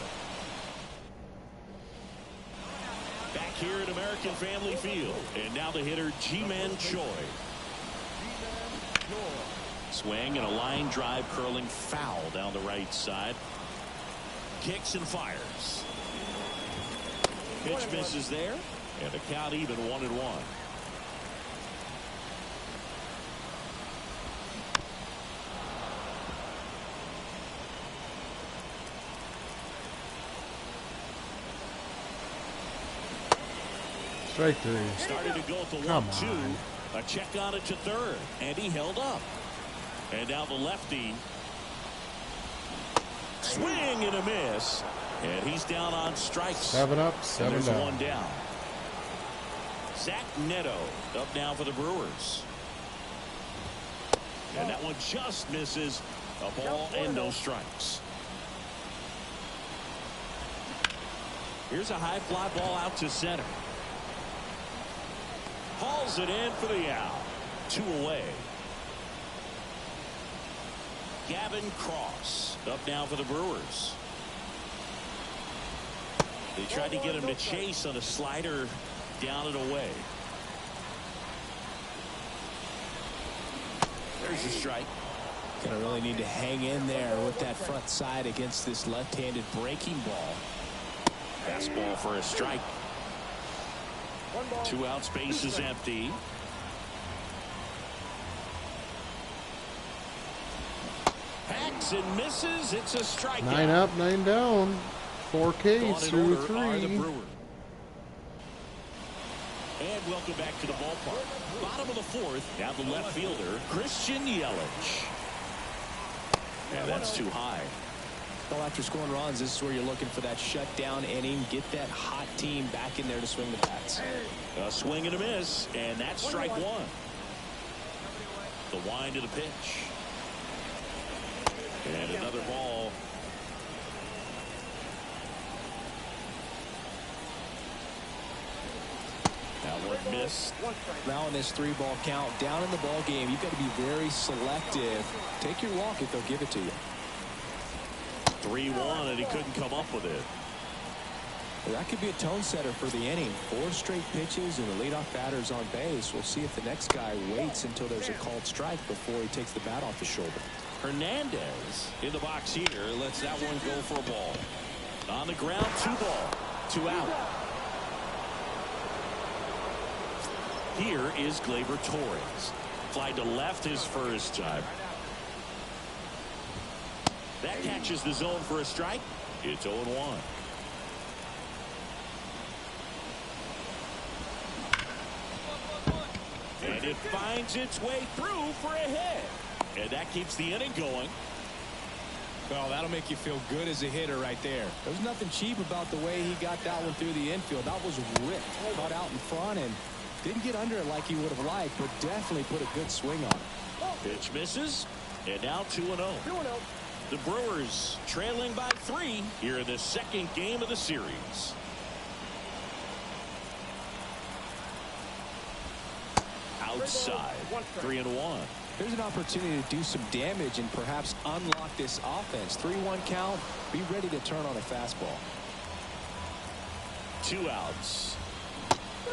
Back here at American Family Field. And now the hitter, Ji-Man Choi. Swing and a line drive curling foul down the right side. Kicks and fires. Pitch misses there, and the count even 1-1. Strike 3. Started to go at the 1-2. A check on it to third, and he held up. And now the lefty. Swing and a miss. And he's down on strikes. 7 up, 7 and there's down. 1 down. Zach Neto up now for the Brewers. And that one just misses. A ball and no strikes. Here's a high fly ball out to center. Hauls it in for the out. 2 away. Gavin Cross up now for the Brewers. They tried to get him to chase on a slider down and away. There's a strike. Gonna really need to hang in there with that front side against this left-handed breaking ball. Fastball for a strike. 2 outs, base is empty. Hacks and misses. It's a strikeout. 9 up, 9 down. 4 Ks through 3. And welcome back to the ballpark. Bottom of the 4th. Now the left fielder, Christian Yelich. And that's too high. Well, after scoring runs, this is where you're looking for that shutdown inning. Get that hot team back in there to swing the bats. A swing and a miss, and that's strike 1. The wind to the pitch. And another ball. That one missed. Now in this 3-ball count, down in the ball game, you've got to be very selective. Take your walk if they'll give it to you. 3-1, and he couldn't come up with it. Well, that could be a tone setter for the inning. 4 straight pitches and the leadoff batter's on base. We'll see if the next guy waits until there's a called strike before he takes the bat off his shoulder. Hernandez in the box here lets that one go for a ball. On the ground, 2 ball, 2 out. Here is Gleyber Torres. Fly to left his first time. That catches the zone for a strike. It's 0-1. And it finds its way through for a hit. And that keeps the inning going. Well, that'll make you feel good as a hitter right there. There's nothing cheap about the way he got that one through the infield. That was ripped, caught out in front, and didn't get under it like he would have liked, but definitely put a good swing on it. Pitch misses, and now 2-0. The Brewers trailing by 3 here in the 2nd game of the series. Outside, 3-1. There's an opportunity to do some damage and perhaps unlock this offense. 3-1 count. Be ready to turn on a fastball. 2 outs.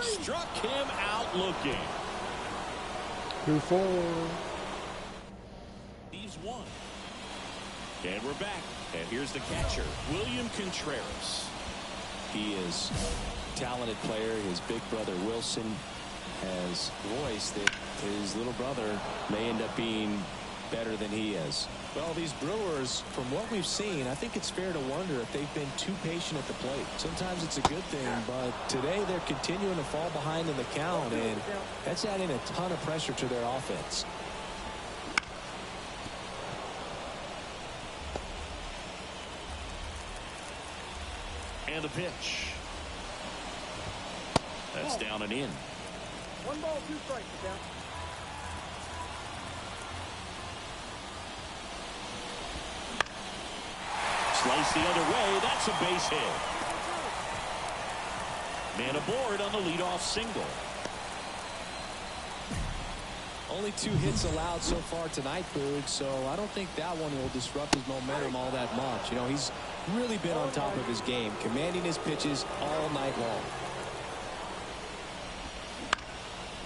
Struck him out looking. 2-4. He's 1. And we're back. And here's the catcher, William Contreras. He is a talented player. His big brother Wilson has voiced that his little brother may end up being better than he is. Well, these Brewers, from what we've seen, I think it's fair to wonder if they've been too patient at the plate. Sometimes it's a good thing, but today they're continuing to fall behind in the count, and that's adding a ton of pressure to their offense. And the pitch. That's down and in. 1 ball, 2 strikes, down. Slice the other way. That's a base hit. Man aboard on the leadoff single. Only 2 hits allowed so far tonight, Boog, so I don't think that one will disrupt his momentum all that much. You know, he's really been on top of his game, commanding his pitches all night long.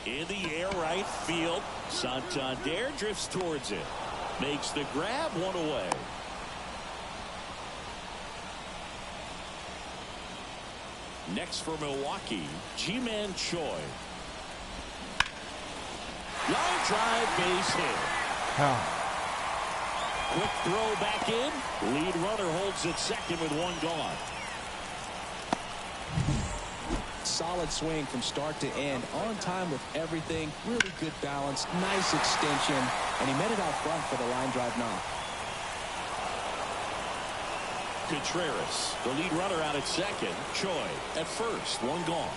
In the air, right field. Santander drifts towards it. Makes the grab, 1 away. Next for Milwaukee, Ji-Man Choi. Line drive, base hit. Quick throw back in. Lead runner holds at second with 1 gone. Solid swing from start to end, on time with everything, really good balance, nice extension, and he met it out front for the line drive knock. Contreras, the lead runner out at second. Choi at first, 1 gone.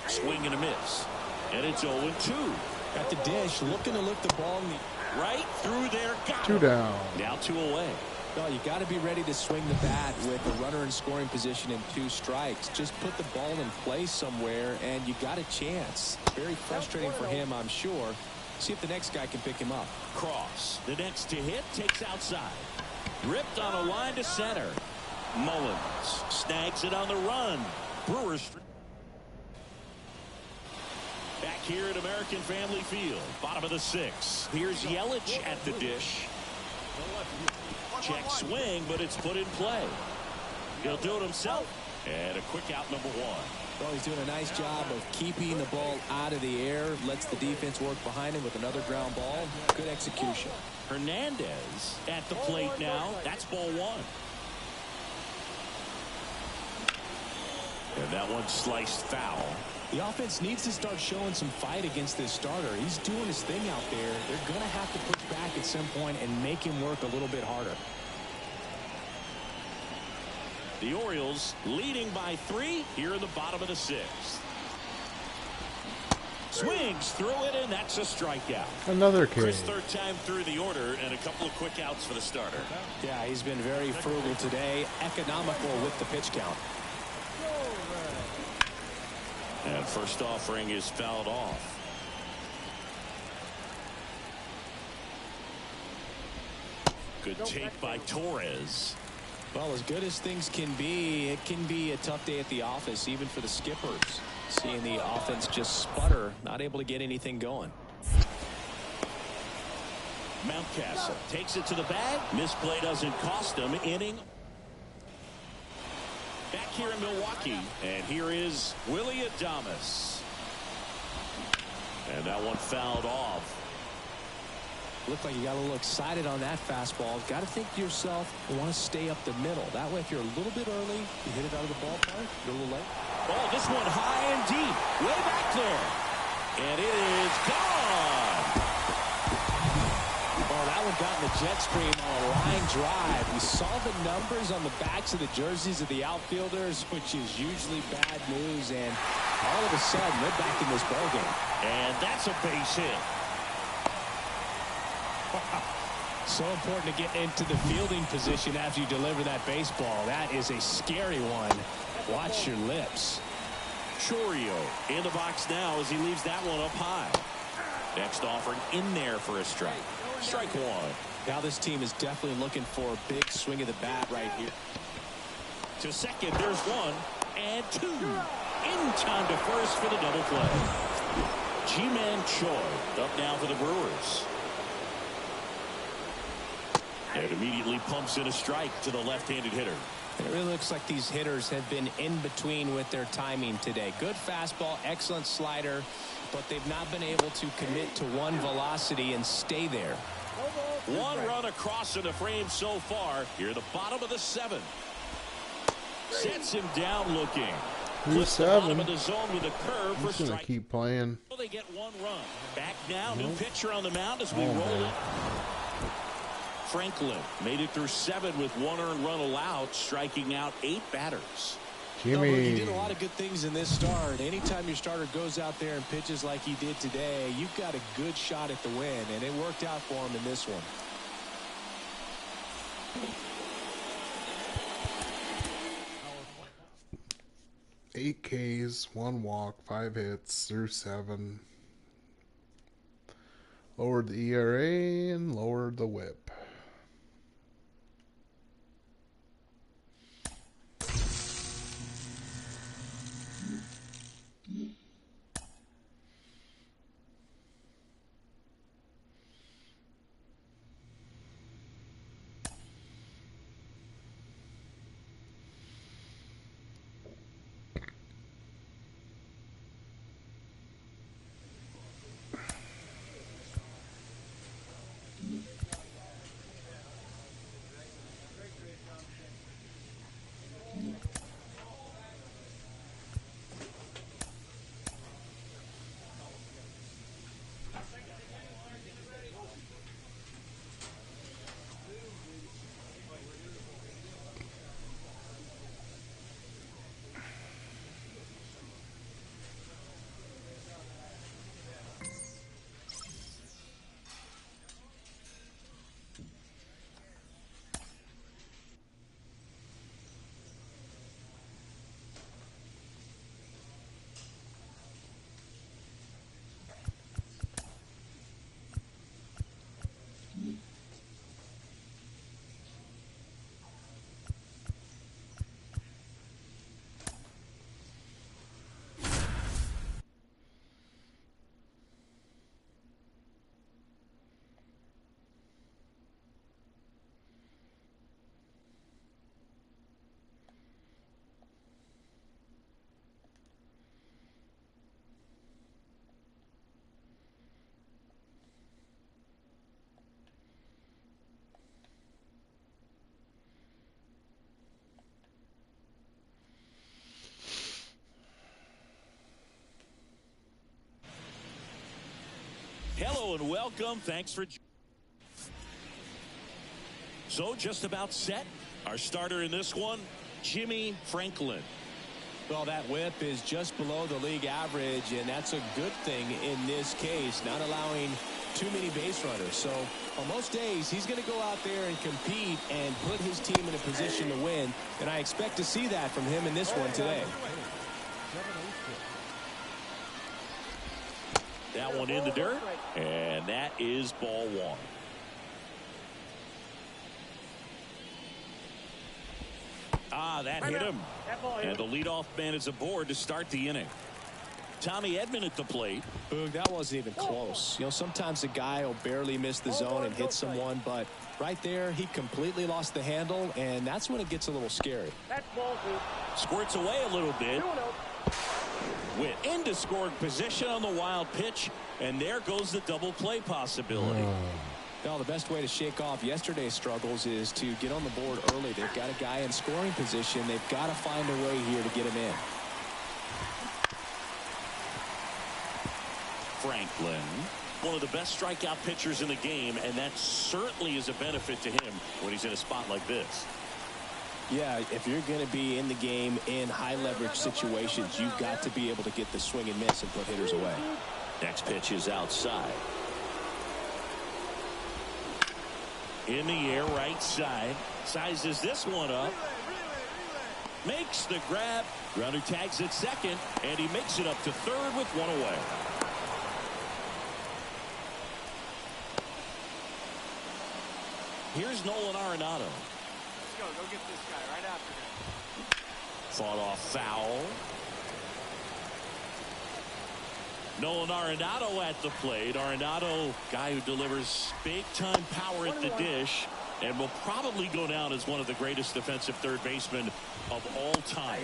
Swing and a miss. And it's 0-2. At the dish, looking to lift the ball right through there. Got 2 him. down. Now 2 away. Well, you got to be ready to swing the bat with a runner in scoring position and 2 strikes. Just put the ball in place somewhere, and you got a chance. Very frustrating for him, I'm sure. See if the next guy can pick him up. Cross. The next to hit takes outside. Ripped on a line to center. Mullins snags it on the run. Brewers back here at American Family Field. Bottom of the 6th. Here's Yelich at the dish. Check swing, but it's put in play. He'll do it himself. And a quick out, number 1. Well, he's doing a nice job of keeping the ball out of the air. Lets the defense work behind him with another ground ball. Good execution. Hernandez at the plate now. That's ball 1. And that one sliced foul. The offense needs to start showing some fight against this starter. He's doing his thing out there. They're going to have to push back at some point and make him work a little bit harder. The Orioles leading by 3 here in the bottom of the 6th. Swings through it, and that's a strikeout. Another K. Chris, 3rd time through the order, and a couple of quick outs for the starter. Yeah, he's been very frugal today. Economical with the pitch count. And first offering is fouled off. Good take by Torres. Well, as good as things can be, it can be a tough day at the office, even for the skippers. Seeing the offense just sputter, not able to get anything going. Mountcastle takes it to the bag. Misplay doesn't cost him. Inning. Back here in Milwaukee, and here is Willie Adames. And that one fouled off. Looked like you got a little excited on that fastball. Got to think to yourself, you want to stay up the middle. That way, if you're a little bit early, you hit it out of the ballpark, you're a little late. Oh, this one high and deep, way back there. And it is gone. Oh, that one got in the jet stream on a line drive. We saw the numbers on the backs of the jerseys of the outfielders, which is usually bad news, and all of a sudden, they're back in this ballgame. And that's a base hit. So important to get into the fielding position after you deliver that baseball. That is a scary one. Watch your lips. Chorio in the box now as he leaves that one up high. Next offering in there for a strike. Strike 1. Now this team is definitely looking for a big swing of the bat right here. To second, there's 1 and 2. In time to first for the double play. Ji-Man Choi up now for the Brewers. And immediately pumps in a strike to the left-handed hitter. It really looks like these hitters have been in between with their timing today. Good fastball, excellent slider, but they've not been able to commit to one velocity and stay there. 1 run across in the frame so far. Here at the bottom of the 7th. Sets him down looking. Flips the bottom of the zone with a curve for He's gonna strike. keep playing. Well, they get 1 run. Back now, new pitcher on the mound as we roll it. Franklin made it through 7 with 1 earned run allowed, striking out 8 batters. Jimmie. He did a lot of good things in this start. Anytime your starter goes out there and pitches like he did today, you've got a good shot at the win, and it worked out for him in this one. Eight Ks, 1 walk, 5 hits through 7. Lowered the ERA and lowered the WHIP. and welcome. Thanks for. So just about set. Our starter in this one, Jimmie Franklin. Well, that whip is just below the league average, and that's a good thing in this case, not allowing too many base runners. So on most days, he's going to go out there and compete and put his team in a position to win, and I expect to see that from him in this one today. That one in the dirt, and that is ball one. That hit him. And the leadoff man is aboard to start the inning. Tommy Edman at the plate. Boog, that wasn't even close. You know, sometimes a guy will barely miss the zone and hit someone, but right there, he completely lost the handle, and that's when it gets a little scary. Squirts away a little bit. Witt into scoring position on the wild pitch, and there goes the double play possibility. Well, the best way to shake off yesterday's struggles is to get on the board early. They've got a guy in scoring position. They've got to find a way here to get him in. Franklin, one of the best strikeout pitchers in the game, and that certainly is a benefit to him when he's in a spot like this. Yeah, if you're going to be in the game in high leverage situations, you've got to be able to get the swing and miss and put hitters away. Next pitch is outside. In the air, right side. Sizes this one up. Makes the grab. Runner tags at second, and he makes it up to third with one away. Here's Nolan Arenado. Let's go get this guy right after him. Fought off foul. Nolan Arenado at the plate. Arenado, guy who delivers big-time power at the dish and will probably go down as one of the greatest defensive third basemen of all time.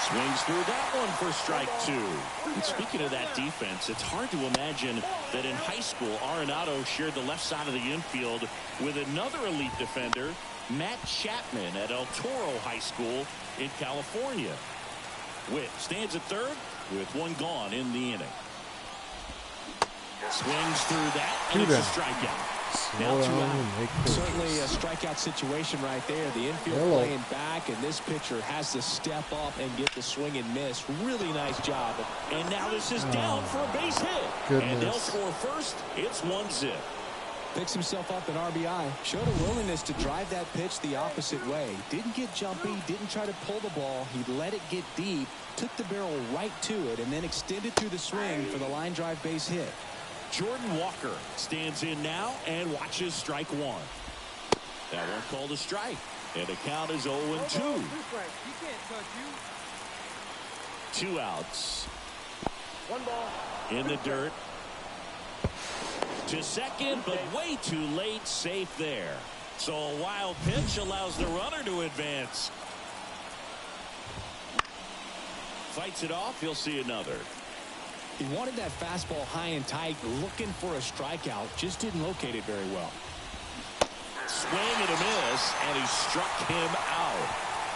Swings through that one for strike two. And speaking of that defense, it's hard to imagine that in high school, Arenado shared the left side of the infield with another elite defender, Matt Chapman, at El Toro High School in California. Witt stands at third with one gone in the inning. Swings through that, and it's a strikeout. Now two out. Certainly a strikeout situation right there. The infield playing back, and this pitcher has to step up and get the swing and miss. Really nice job. And now this is down for a base hit. Goodness. And they'll score first. It's 1-0. Picks himself up an RBI. Showed a willingness to drive that pitch the opposite way. Didn't get jumpy, didn't try to pull the ball. He let it get deep, took the barrel right to it, and then extended through the swing for the line drive base hit. Jordan Walker stands in now and watches strike one. That one called a strike. And the count is 0-2. 2 outs. One ball. In the dirt. To second, but way too late. Safe there. So a wild pitch allows the runner to advance. Fights it off. He'll see another. He wanted that fastball high and tight, looking for a strikeout. Just didn't locate it very well. Swing and a miss, and he struck him out.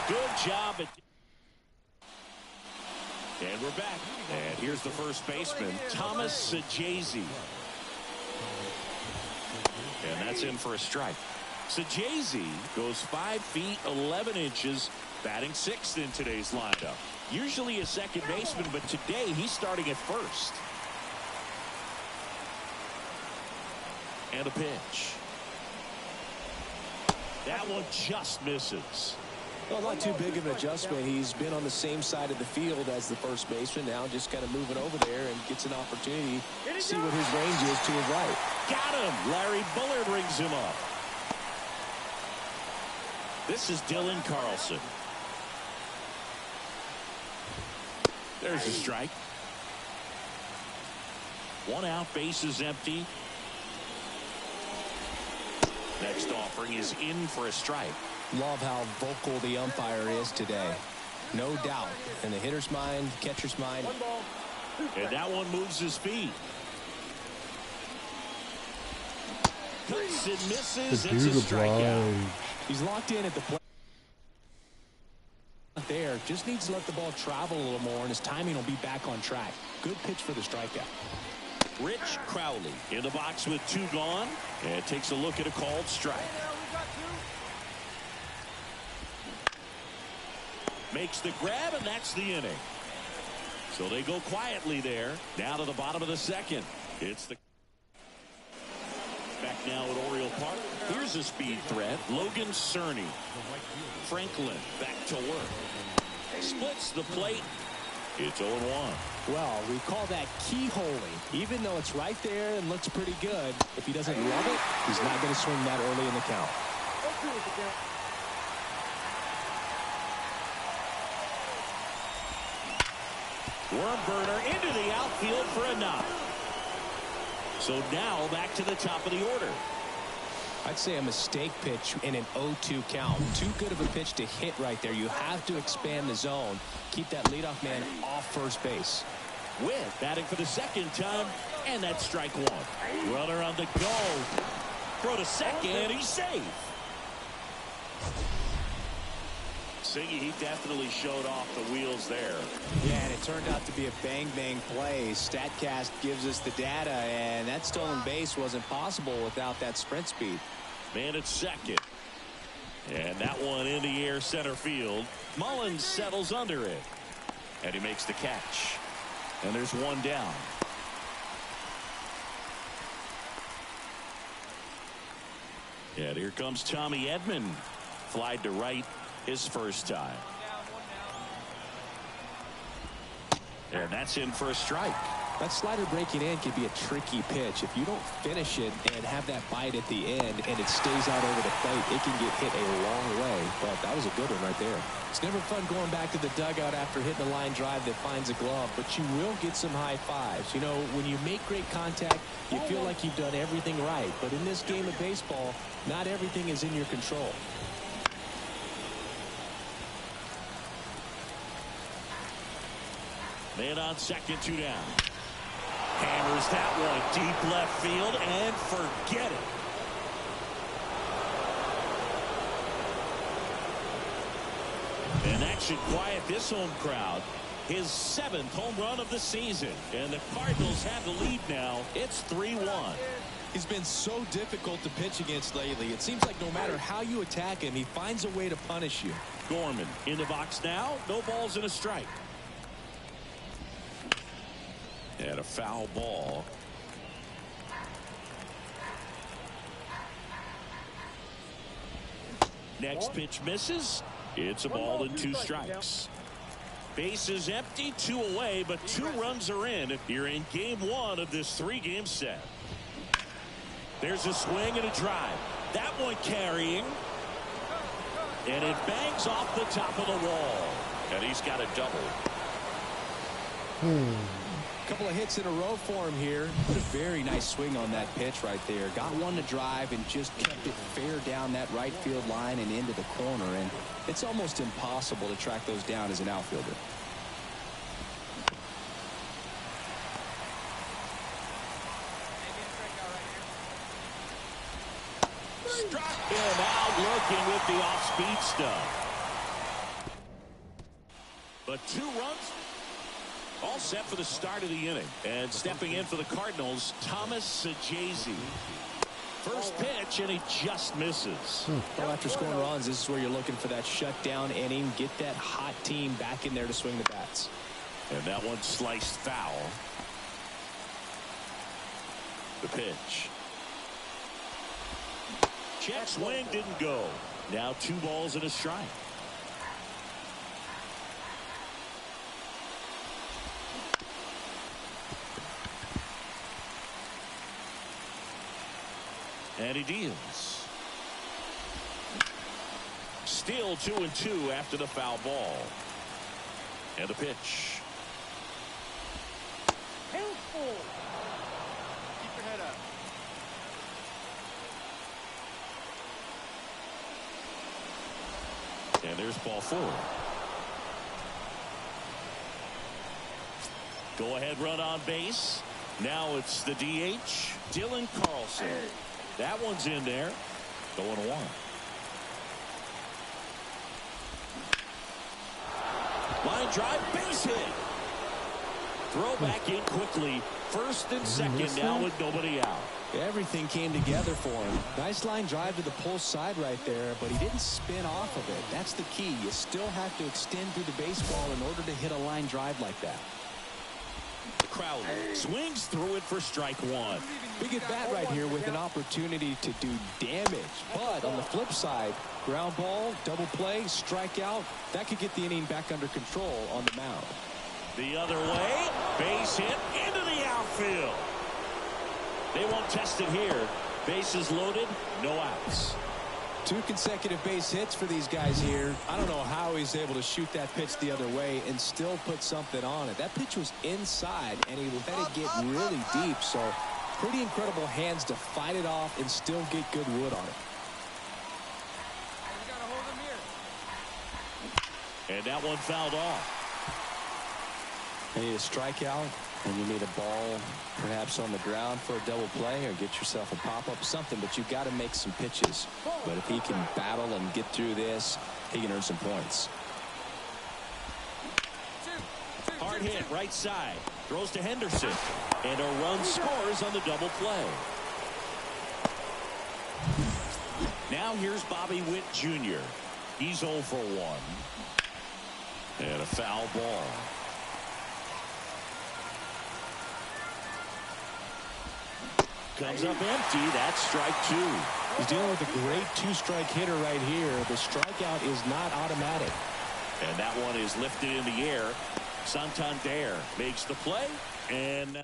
Good job. And we're back. And here's the first baseman, Thomas Sajazi. And that's in for a strike. Sajazi goes 5 feet 11 inches, batting sixth in today's lineup. Usually a second baseman, but today he's starting at first. And a pitch. That one just misses. Well, not too big of an adjustment. He's been on the same side of the field as the first baseman. Now just kind of moving over there and gets an opportunity to see what his range is to his right. Got him. Larry Bullard rings him up. This is Dylan Carlson. There's a strike. 1 out, base is empty. Next offering is in for a strike. Love how vocal the umpire is today. No doubt. In the hitter's mind, catcher's mind. And that one moves his feet. Cuts and misses. It's a strikeout. He's locked in at the plate. There, just needs to let the ball travel a little more, and his timing will be back on track. Good pitch for the strikeout. Rich Crowley in the box with 2 gone, and takes a look at a called strike. Makes the grab, and that's the inning. So they go quietly there. Down to the bottom of the second. It's the back now at Oriole Park. Here's a speed threat. Logan Cerny. Franklin back to work. Splits the plate. It's 0-1. Well, we call that keyholing. Even though it's right there and looks pretty good, if he doesn't love it, he's not going to swing that early in the count. Worm burner into the outfield for a knock. So now back to the top of the order. I'd say a mistake pitch in an 0-2 count. Too good of a pitch to hit right there. You have to expand the zone. Keep that leadoff man off first base. With batting for the second time, and that's strike 1. Runner on the go. Throw to second, he's safe. Siggy, he definitely showed off the wheels there. Yeah, and it turned out to be a bang-bang play. StatCast gives us the data, and that stolen base wasn't possible without that sprint speed. Man at second. And that one in the air center field. Mullins settles under it. And he makes the catch. And there's 1 down. And here comes Tommy Edman. Flied to right his first time. And that's in for a strike. That slider breaking in can be a tricky pitch. If you don't finish it and have that bite at the end and it stays out over the plate, it can get hit a long way. But that was a good one right there. It's never fun going back to the dugout after hitting a line drive that finds a glove, but you will get some high fives. You know, when you make great contact, you feel like you've done everything right. But in this game of baseball, not everything is in your control. Man on second, 2 down. Hammers that one deep left field and forget it. And that should quiet this home crowd. His 7th home run of the season. And the Cardinals have the lead now. It's 3-1. He's been so difficult to pitch against lately. It seems like no matter how you attack him, he finds a way to punish you. Gorman in the box now. No balls and a strike. And a foul ball. Next pitch misses. It's a ball and 2 strikes. Base is empty, 2 away, but 2 runs are in. You're in game 1 of this 3-game set. There's a swing and a drive. That one carrying. And it bangs off the top of the wall. And he's got a double. Couple of hits in a row for him here. Put a very nice swing on that pitch right there. Got one to drive and just kept it fair down that right field line and into the corner. And it's almost impossible to track those down as an outfielder. Struck him out looking with the off-speed stuff. But 2 runs. All set for the start of the inning. And stepping in for the Cardinals, Thomas Sajazi. First pitch, and he just misses. Well, after scoring runs, this is where you're looking for that shutdown inning. Get that hot team back in there to swing the bats. And that one sliced foul. The pitch. Check swing didn't go. Now 2 balls and a strike. And he deals. Still 2-2 after the foul ball. And the pitch. Helpful. Keep your head up. And there's ball 4. Go ahead run on base. Now it's the DH, Dylan Carlson. That one's in there. Going 1. Line drive, base hit. Throw back in quickly. First and second now with nobody out. Everything came together for him. Nice line drive to the pull side right there, but he didn't spin off of it. That's the key. You still have to extend through the baseball in order to hit a line drive like that. Crowley swings through it for strike one. Big at bat right here with an opportunity to do damage. But on the flip side, ground ball, double play, strikeout, that could get the inning back under control on the mound. The other way, base hit into the outfield. They won't test it here. Bases loaded, no outs. 2 consecutive base hits for these guys here. I don't know how he's able to shoot that pitch the other way and still put something on it. That pitch was inside, and he let it get really deep. So pretty incredible hands to fight it off and still get good wood on it. We gotta hold him here. And that one fouled off. You need a strikeout, and you need a ball perhaps on the ground for a double play or get yourself a pop-up, something, but you've got to make some pitches. But if he can battle and get through this, he can earn some points. Hard hit right side. Throws to Henderson. And a run scores on the double play. Now here's Bobby Witt Jr. He's 0 for 1. And a foul ball. Comes up empty. That's strike 2. He's dealing with a great 2-strike hitter right here. The strikeout is not automatic. And that one is lifted in the air. Santander makes the play. And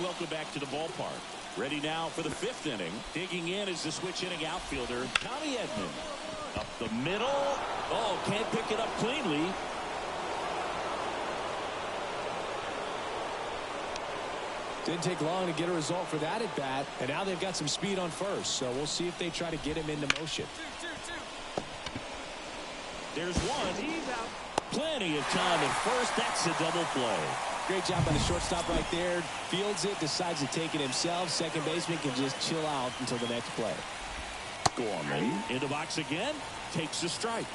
welcome back to the ballpark. Ready now for the 5th inning. Digging in is the switch inning outfielder, Tommy Edman. Up the middle. Oh, can't pick it up cleanly. Didn't take long to get a result for that at bat, and now they've got some speed on first, so we'll see if they try to get him into motion. There's one. He's out. Plenty of time at first. That's a double play. Great job by the shortstop right there. Fields it, decides to take it himself. Second baseman can just chill out until the next play. Gorman in the box again. Takes the strike.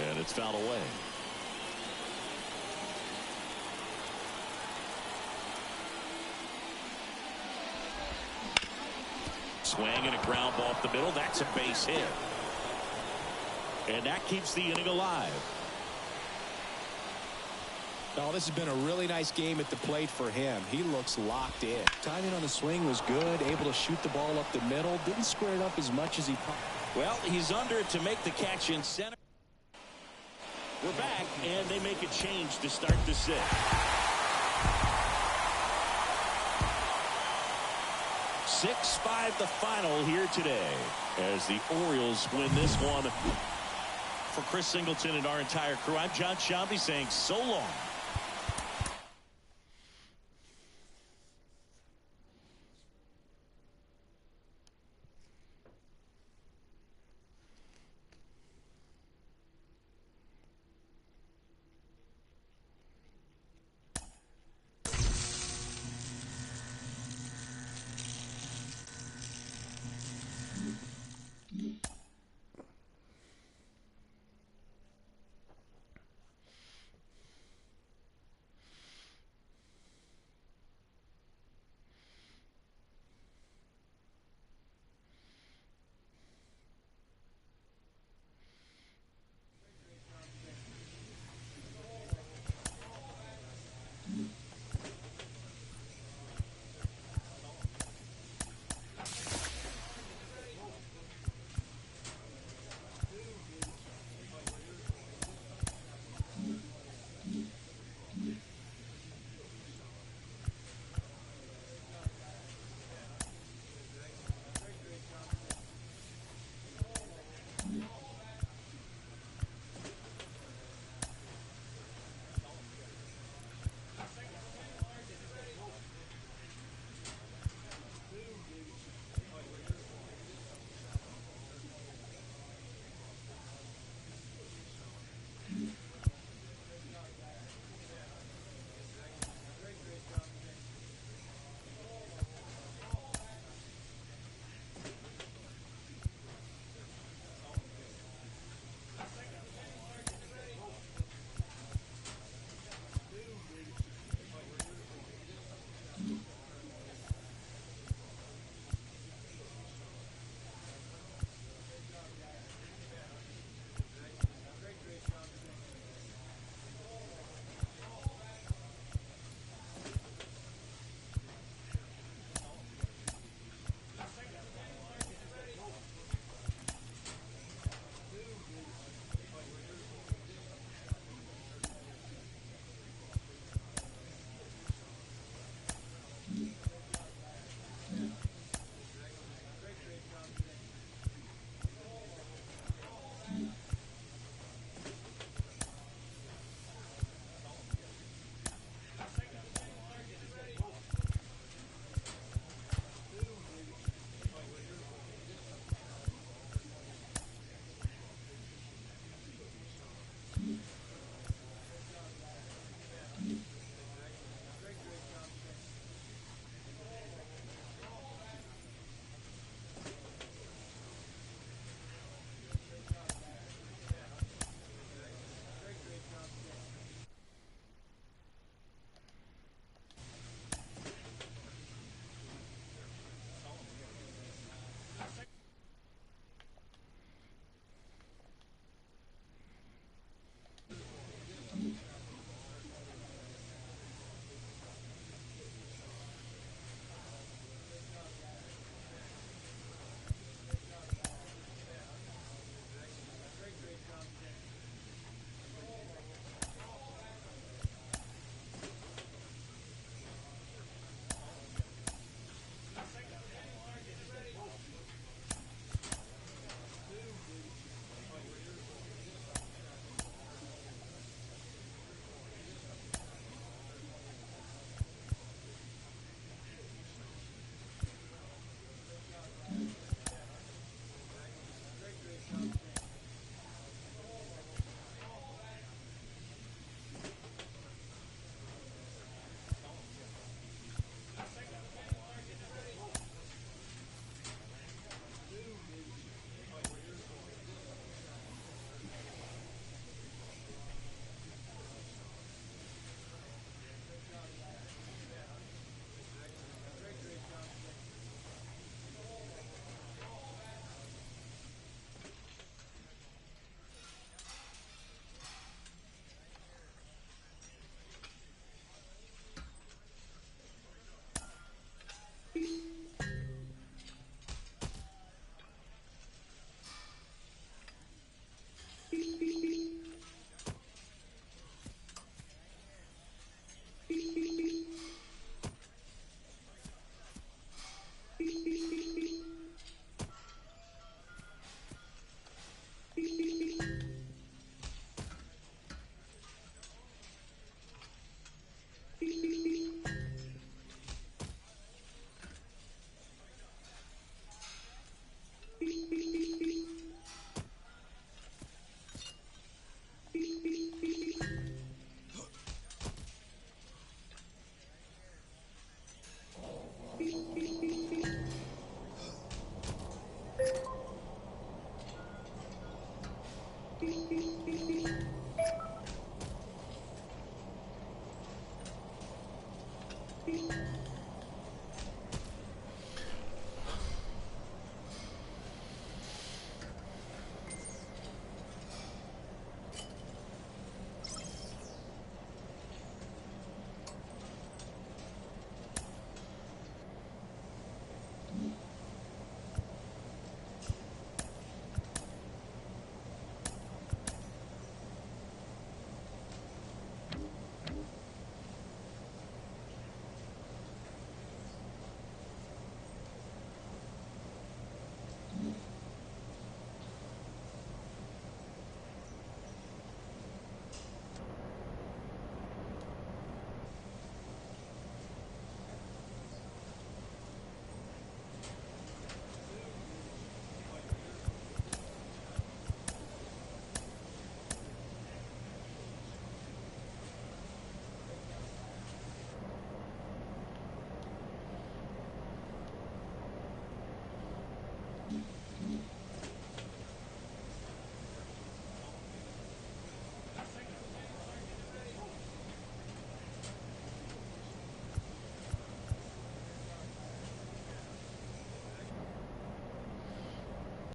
And it's fouled away. Swing and a ground ball up the middle. That's a base hit. And that keeps the inning alive. Oh, this has been a really nice game at the plate for him. He looks locked in. Timing on the swing was good. Able to shoot the ball up the middle. Didn't square it up as much as he probably. Well, he's under it to make the catch in center. We're back, and they make a change to start the 6th. 6-5 the final here today as the Orioles win this one. For Chris Singleton and our entire crew, I'm John Shambi saying so long.